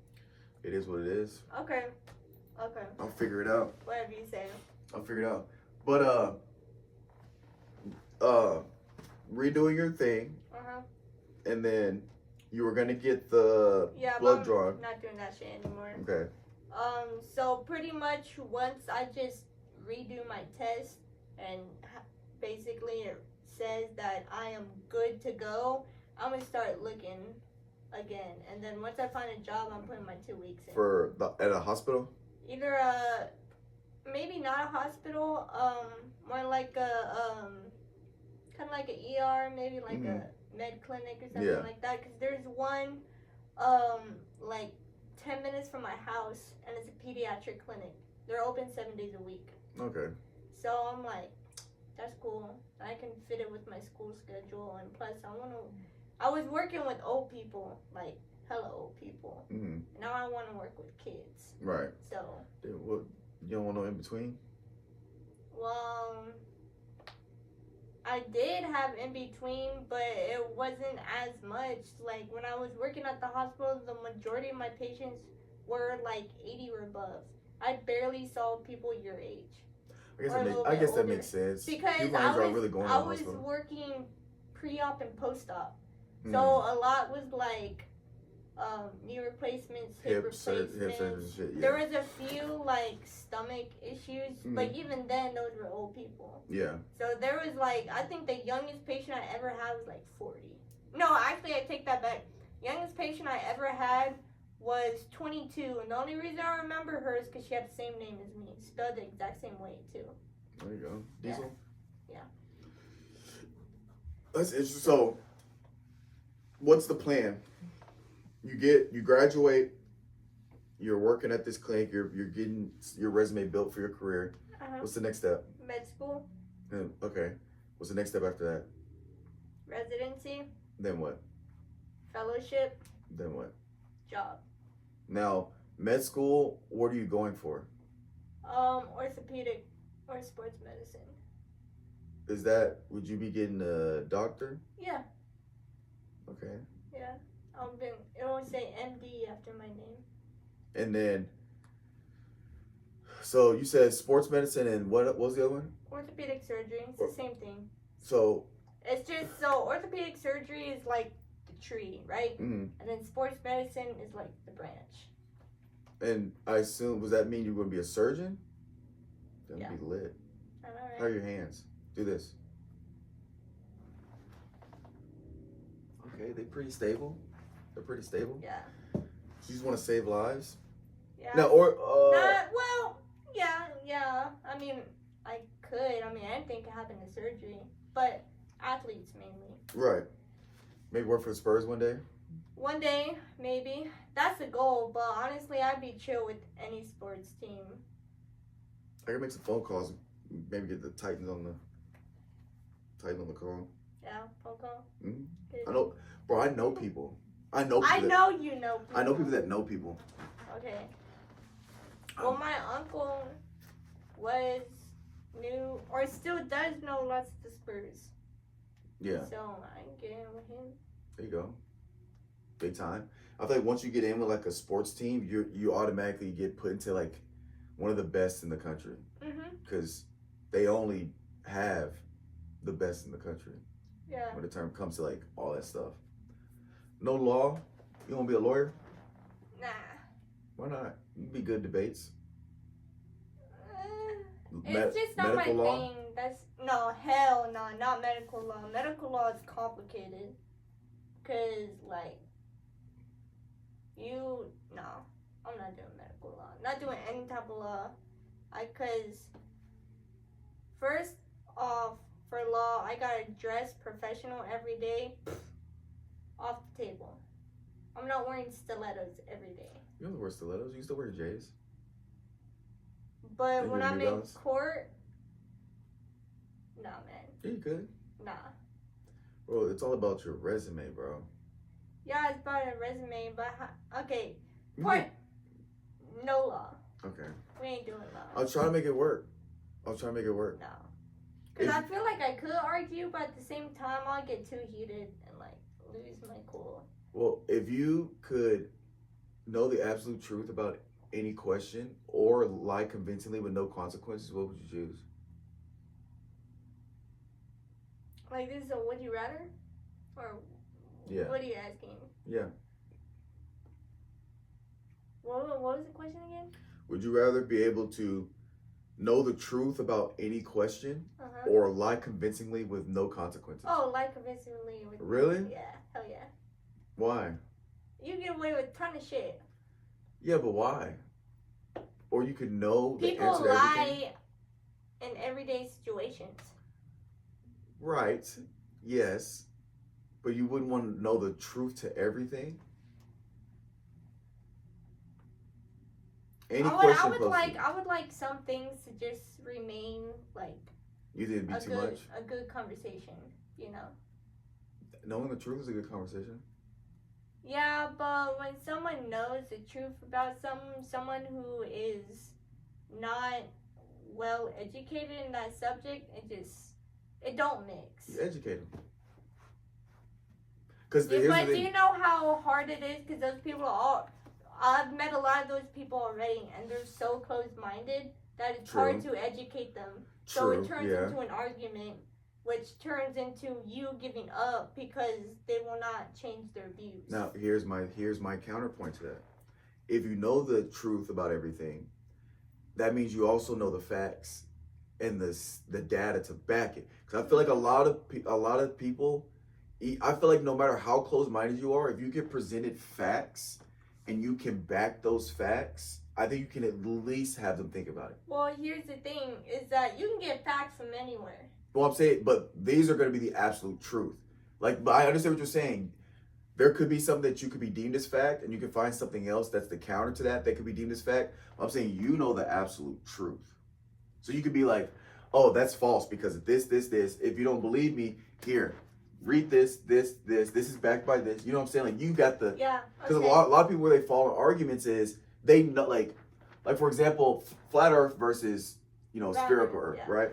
It is what it is. Okay. I'll figure it out. Whatever you say. I'll figure it out. But redoing your thing, and then you were gonna get the blood I'm drawn. not doing that shit anymore. Okay. So pretty much once I just redo my test and basically it says that I am good to go, I'm gonna start looking again. And then once I find a job, I'm putting my 2 weeks in. At a hospital? Either maybe not a hospital, more like a kind of like an ER, maybe like a med clinic or something like that. Because there's one 10 minutes from my house, and it's a pediatric clinic. They're open 7 days a week. Okay. So I'm like, that's cool. I can fit it with my school schedule, and plus I was working with old people, hella old people. Mm-hmm. Now I want to work with kids. Right. So. Dude, what, you don't want no in between? Well, I did have in between, but it wasn't as much. When I was working at the hospital, the majority of my patients were 80 or above. I barely saw people your age. I guess that makes sense. Because Your minds aren't really going to I the was hospital. working pre-op and post-op. Mm. So a lot was knee replacements, hip Hip surgery replacements. and shit, yeah. There was a few stomach issues, but even then those were old people. Yeah. So there was I think the youngest patient I ever had was 40. No, actually I take that back. Youngest patient I ever had was 22, and the only reason I remember her is because she had the same name as me, spelled the exact same way too. There you go. Diesel? Yeah. That's interesting. So, what's the plan? You graduate, you're working at this clinic, you're getting your resume built for your career. What's the next step? Med school, Okay. What's the next step after that? residency. Then what? Fellowship, Then what? job. Now, med school, what are you going for? Orthopedic or sports medicine. Is that, would you be getting a doctor? Yeah, Okay. yeah. It won't say MD after my name. And then, so you said sports medicine and what was the other one? Orthopedic surgery, it's the same thing. So. It's just, so orthopedic surgery is like the tree, right? Mm-hmm. And then sports medicine is like the branch. And I assume, does that mean you're going to be a surgeon? That would Yeah. be lit. I know, right? How are your hands? Do this. Okay, they're pretty stable. They're pretty stable. Yeah. You just want to save lives? Yeah. No, or Well, yeah. I mean, I could. I mean, anything could happen to surgery, but athletes mainly. right. Maybe work for the Spurs one day. One day, maybe. That's the goal, but honestly, I'd be chill with any sports team. I can make some phone calls. Maybe get the Titans on the call. Yeah, phone call. Mm-hmm. Good. I know, bro. I know people. I know I people. know you know people. I know people that know people. Okay. Well, my uncle knew or still does know lots of the Spurs. Yeah. So I can get in with him. There you go. Big time. I feel like once you get in with like a sports team, you automatically get put into like one of the best in the country Mhm. because they only have the best in the country Yeah. when the term comes to like all that stuff. No law. You want to be a lawyer? Nah. Why not? You can be good debates. It's just not my medical law? thing. Hell no, not medical law. Medical law is complicated. Cause like, I'm not doing medical law. Not doing any type of law. Cause first off, for law, I gotta dress professional every day. Off the table. I'm not wearing stilettos every day. You don't wear stilettos. You can still wear your J's. But And when your I'm New in Balance? court, nah, man, Yeah, you could. nah. Bro, it's all about your resume, bro. Yeah, it's about a resume, but okay. You Point. No law. Okay. We ain't doing law. I'll try to make it work. No. Because I feel like I could argue, but at the same time, I'll get too heated and like lose my cool. Well, if you could know the absolute truth about any question or lie convincingly with no consequences, what would you choose? Like this is a would you rather? Or Yeah. what are you asking? Yeah. What was the question again? Would you rather be able to know the truth about any question Uh-huh. or lie convincingly with no consequences? Oh, like convincingly. Really? Yeah, hell yeah. Why? You get away with a ton of shit. Yeah, but why? Or you could know the People answer to everything. lie in everyday situations. Right. Yes. But you wouldn't want to know the truth to everything? Any question posted. I would like some things to just remain like You think it'd be too much? a good conversation, you know. Knowing the truth is a good conversation. Yeah, but when someone knows the truth about someone who is not well educated in that subject, it don't mix. You educate them. Because Yeah, but do you know how hard it is? Because those people I've met a lot of those people already, and they're so closed-minded that it's hard to educate them. So it turns into an argument, which turns into you giving up because they will not change their views. Now, here's my counterpoint to that. If you know the truth about everything, that means you also know the facts and the data to back it. Because I feel like a lot of people, I feel like no matter how close-minded you are, if you get presented facts and you can back those facts, I think you can at least have them think about it. Well, here's the thing, is that you can get facts from anywhere. Well, I'm saying, but these are going to be the absolute truth. Like, but I understand what you're saying. There could be something that you could be deemed as fact, and you can find something else that's the counter to that could be deemed as fact. I'm saying you know the absolute truth. So you could be like, oh, that's false because of this. If you don't believe me, here, read this. This is backed by this. You know what I'm saying? Like, you got the, Yeah. because Okay. a lot of people where they fall in arguments is they know, like for example, flat Earth versus, you know, Round spherical Earth, Earth, yeah. right?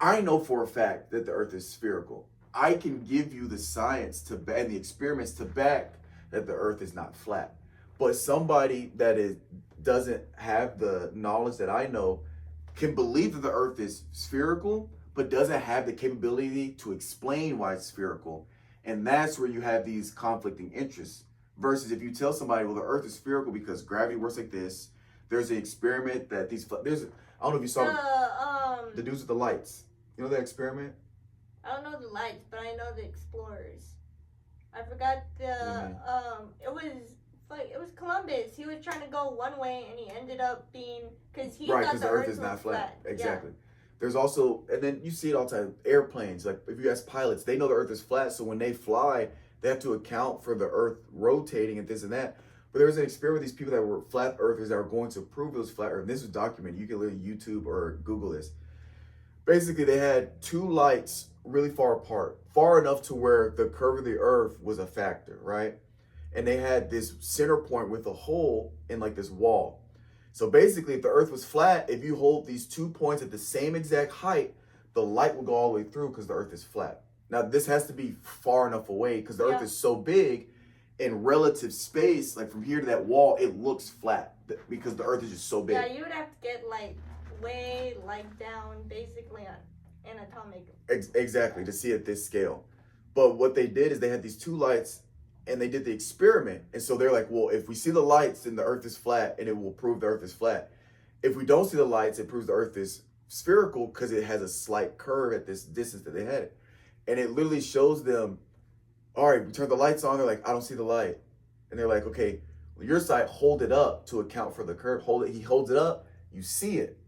I know for a fact that the Earth is spherical. I can give you the science and the experiments to back that the Earth is not flat. But somebody that doesn't have the knowledge that I know can believe that the Earth is spherical, but doesn't have the capability to explain why it's spherical. And that's where you have these conflicting interests. Versus if you tell somebody, well, the Earth is spherical because gravity works like this. There's an experiment that I don't know if you saw the dudes with the lights. You know that experiment? I don't know the lights, but I know the explorers. I forgot it was Columbus. He was trying to go one way and he ended up being, because he Right, thought because the the Earth Earth is was not flat. Yeah. Exactly. There's also, and then you see it all the time, airplanes. Like if you ask pilots, they know the Earth is flat, so when they fly, they have to account for the Earth rotating and this and that. But there was an experiment with these people that were flat earthers that were going to prove it was flat Earth. And this was documented. You can literally YouTube or Google this. Basically, they had two lights really far apart, far enough to where the curve of the Earth was a factor, right? And they had this center point with a hole in like this wall. So basically, if the Earth was flat, if you hold these 2 points at the same exact height, the light will go all the way through because the Earth is flat. Now, this has to be far enough away because the Earth is so big in relative space, like from here to that wall, it looks flat because the Earth is just so big. Yeah, you would have to get like way like down basically on anatomic. Exactly, to see at this scale. But what they did is they had these two lights and they did the experiment. And so they're like, well, if we see the lights, then the Earth is flat and it will prove the Earth is flat. If we don't see the lights, it proves the Earth is spherical because it has a slight curve at this distance that they had it. And it literally shows them, all right, we turn the lights on. They're like, I don't see the light. And they're like, okay, well, your side, hold it up to account for the curve. Hold it. He holds it up. You see it.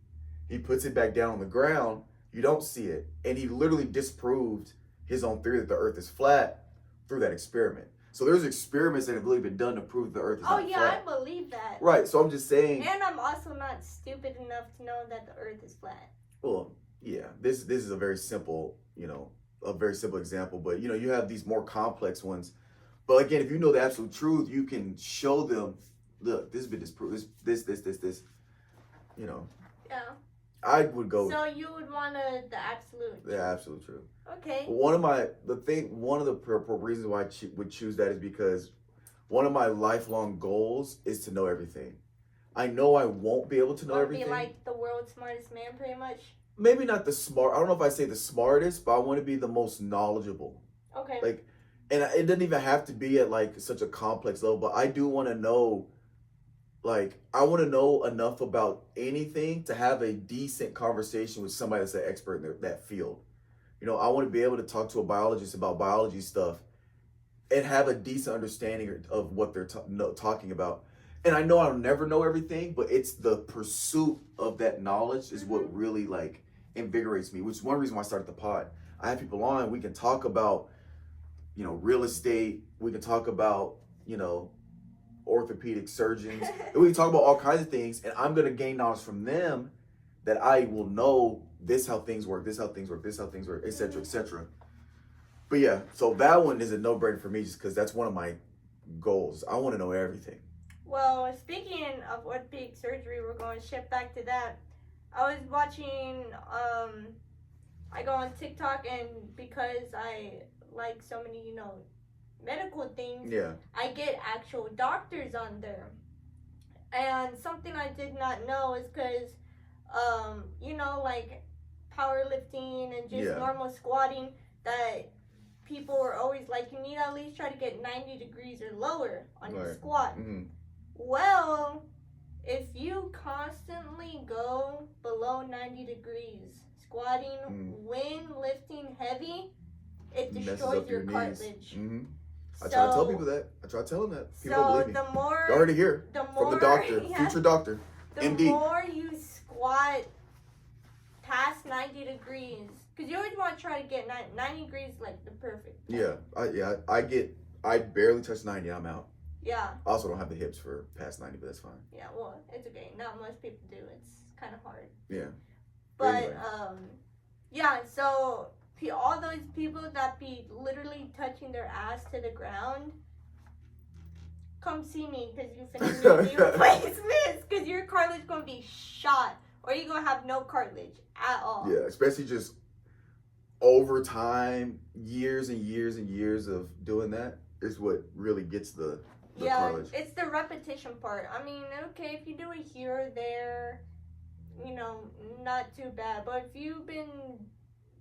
He puts it back down on the ground. You don't see it. And he literally disproved his own theory that the Earth is flat through that experiment. So there's experiments that have really been done to prove the Earth is not flat. I believe that. Right. So I'm just saying. And I'm also not stupid enough to know that the Earth is flat. Well, yeah. This is a very simple, a very simple example. But, you have these more complex ones. But again, if you know the absolute truth, you can show them, look, this has been disproved. This. Yeah. I would go. So you would want the absolute. The absolute truth. Okay. One of the reasons why I would choose that is because one of my lifelong goals is to know everything. I know I won't be able to know everything. Be like the world's smartest man, pretty much. Maybe not the smart. I don't know if I say the smartest, but I want to be the most knowledgeable. Okay. And it doesn't even have to be at like such a complex level, but I do want to know. I want to know enough about anything to have a decent conversation with somebody that's an expert in that field. I want to be able to talk to a biologist about biology stuff and have a decent understanding of what they're talking about. And I know I'll never know everything, but it's the pursuit of that knowledge is what really invigorates me, which is one reason why I started the pod. I have people on, we can talk about, real estate. We can talk about, orthopedic surgeons. And we can talk about all kinds of things, and I'm going to gain knowledge from them that I will know this how things work, this how things work, this how things work, etc., etc. But yeah, so that one is a no-brainer for me just because that's one of my goals. I want to know everything. Well, speaking of orthopedic surgery, we're going to shift back to that. I was watching, I go on TikTok, and because I like so many, medical things, I get actual doctors on there. And something I did not know is because, like powerlifting and just normal squatting, that people were always like, you need to at least try to get 90 degrees or lower on your squat. Mm-hmm. Well, if you constantly go below 90 degrees, squatting, when lifting heavy, it destroys your cartilage. Mm-hmm. I try to tell people that. I try to tell them that. People don't believe me. The more, you already hear from the doctor, yeah, future doctor, the MD. more you squat past 90 degrees, because you always want to try to get 90 degrees, like the perfect. I barely touch 90. I'm out. Yeah. I also don't have the hips for past 90, but that's fine. Yeah, well, it's okay. Not most people do. It's kind of hard. Yeah. But anyway. yeah. So all those people that be literally touching their ass to the ground, come see me because you finna need replacements because your cartilage gonna be shot or you're gonna have no cartilage at all. Yeah, especially just over time, years and years and years of doing that is what really gets the cartilage. It's the repetition part. I mean, okay, if you do it here or there, you know, not too bad. But if you've been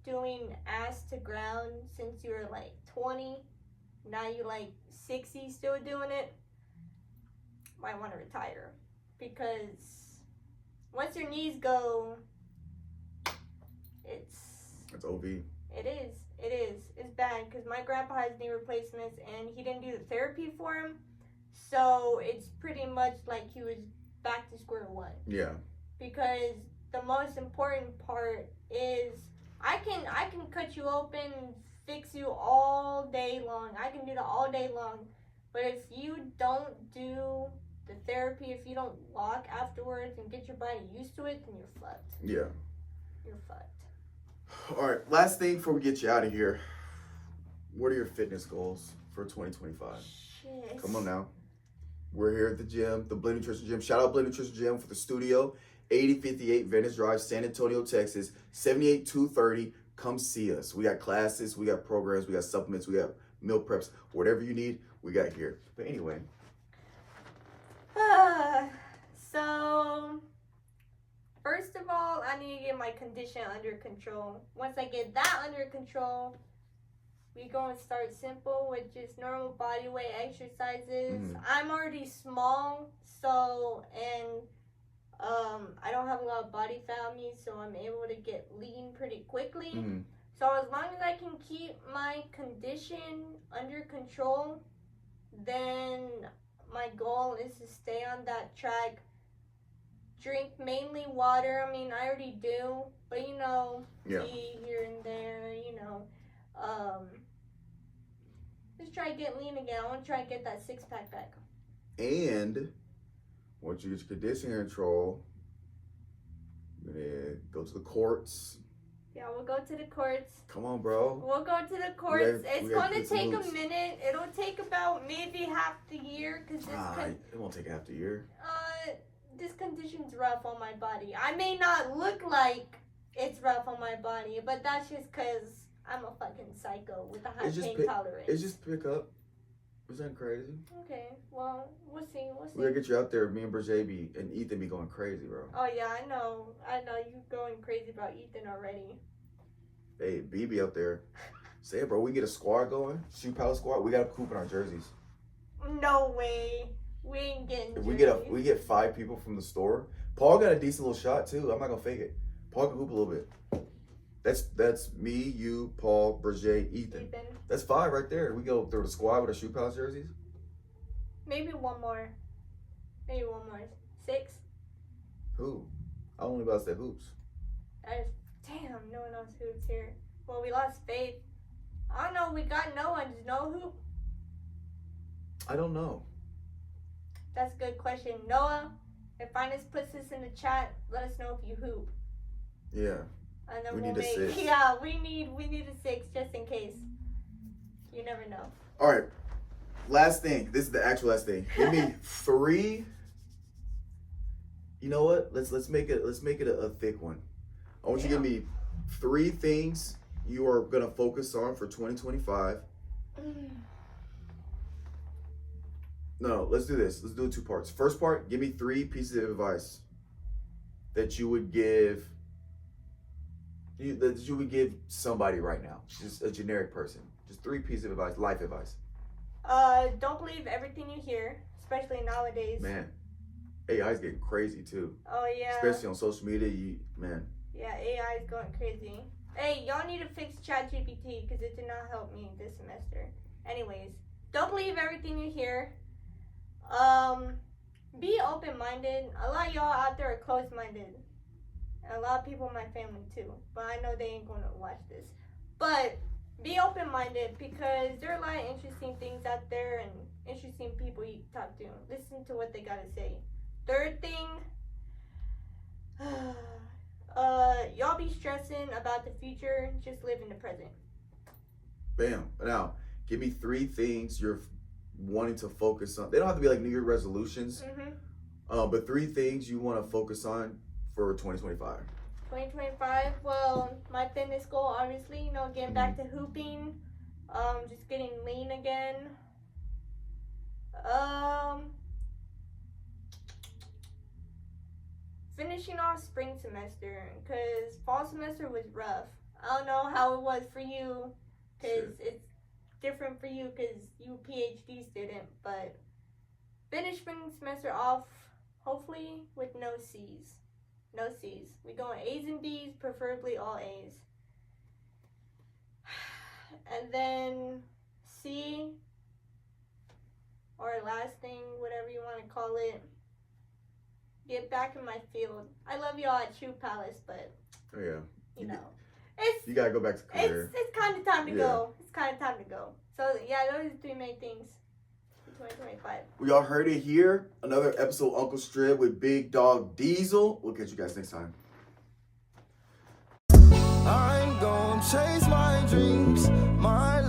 doing ass to ground since you were like 20, now you're like 60 still doing it, might want to retire. Because once your knees go, it's OV. It is. It's bad because my grandpa has knee replacements and he didn't do the therapy for him. So it's pretty much like he was back to square one. Yeah. Because the most important part is I can cut you open, fix you all day long. I can do that all day long. But if you don't do the therapy, if you don't walk afterwards and get your body used to it, then you're fucked. Yeah. You're fucked. All right, last thing before we get you out of here. What are your fitness goals for 2025? Shit. Come on now. We're here at the gym, the Blend Nutrition Gym. Shout out Blend Nutrition Gym for the studio. 8058 Venice Drive, San Antonio, Texas. 78230. Come see us. We got classes, we got programs, we got supplements, we got meal preps. Whatever you need, we got here. But anyway. So, first of all, I need to get my condition under control. Once I get that under control, we going to start simple with just normal body weight exercises. I'm already small, so, and I don't have a lot of body fat on me, so I'm able to get lean pretty quickly. So as long as I can keep my condition under control, then my goal is to stay on that track. Drink mainly water. I mean, I already do, but you know, tea here and there, you know. Just try to get lean again. I want to try to get that 6-pack back. And once you get your condition control, you're gonna go to the courts. Yeah, we'll go to the courts. Come on, bro. We'll go to the courts. It's going to take a minute. It'll take about maybe half the year because it won't take half the year. This condition's rough on my body. I may not look like it's rough on my body, but that's just because I'm a fucking psycho with a high pain tolerance. It's just pick up. Is that crazy? Okay, well, we'll see. We're gonna get you out there. Me and Berger and Ethan be going crazy, bro. Oh yeah, I know you going crazy about Ethan already. Hey, BB out there. Say it, bro. We get a squad going. Shoe palace squad. We got a coop in our jerseys. No way. We ain't getting jerseys. We get 5 people from the store. Paul got a decent little shot too. I'm not gonna fake it. Paul can hoop a little bit. That's me, you, Paul, Berger, Ethan. That's 5 right there. We go through the squad with our shoe palace jerseys. Maybe one more. 6. Who? I only about to say hoops. Damn, no one else hoops here. Well, we lost Faith. I don't know. We got no one. Just no hoop. I don't know. That's a good question. Noah, if Finis puts this in the chat, let us know if you hoop. Yeah. And then we we'll need a 6. Yeah, we need a 6 just in case. You never know. All right. Last thing. This is the actual last thing. Give me 3. You know what? Let's make it a thick one. I want you to give me 3 things you are gonna focus on for 2025. No, let's do this. Let's do it in 2 parts. First part, give me 3 pieces of advice that you would give somebody right now. Just a generic person. Just 3 pieces of advice, life advice. Don't believe everything you hear, especially nowadays. Man, AI is getting crazy too. Oh yeah. Especially on social media, man. Yeah, AI is going crazy. Hey, y'all need to fix ChatGPT because it did not help me this semester. Anyways, don't believe everything you hear. Be open-minded. A lot of y'all out there are closed-minded. And a lot of people in my family too. But I know they ain't going to watch this. But be open-minded because there are a lot of interesting things out there and interesting people you talk to. Listen to what they got to say. Third thing, Y'all be stressing about the future. Just live in the present. Bam. Now, give me 3 things you're wanting to focus on. They don't have to be like New Year resolutions, but 3 things you want to focus on for 2025. 2025. Well, my fitness goal, obviously, you know, getting back to hooping. Just getting lean again. Finishing off spring semester, because fall semester was rough. I don't know how it was for you, because it's different for you because you a PhD student, but finish spring semester off, hopefully, with no C's. No C's. We going A's and B's, preferably all A's. And then C, or last thing, whatever you want to call it, get back in my field. I love y'all at Shoe Palace, but Oh yeah. you know, You gotta go back to career. it's kind of time to go. It's kind of time to go. So yeah, those are the 3 main things for 2025. We all heard it here. Another episode of Uncle Strib with Big Dog Diesel. We'll catch you guys next time. I'm gonna chase my dreams, my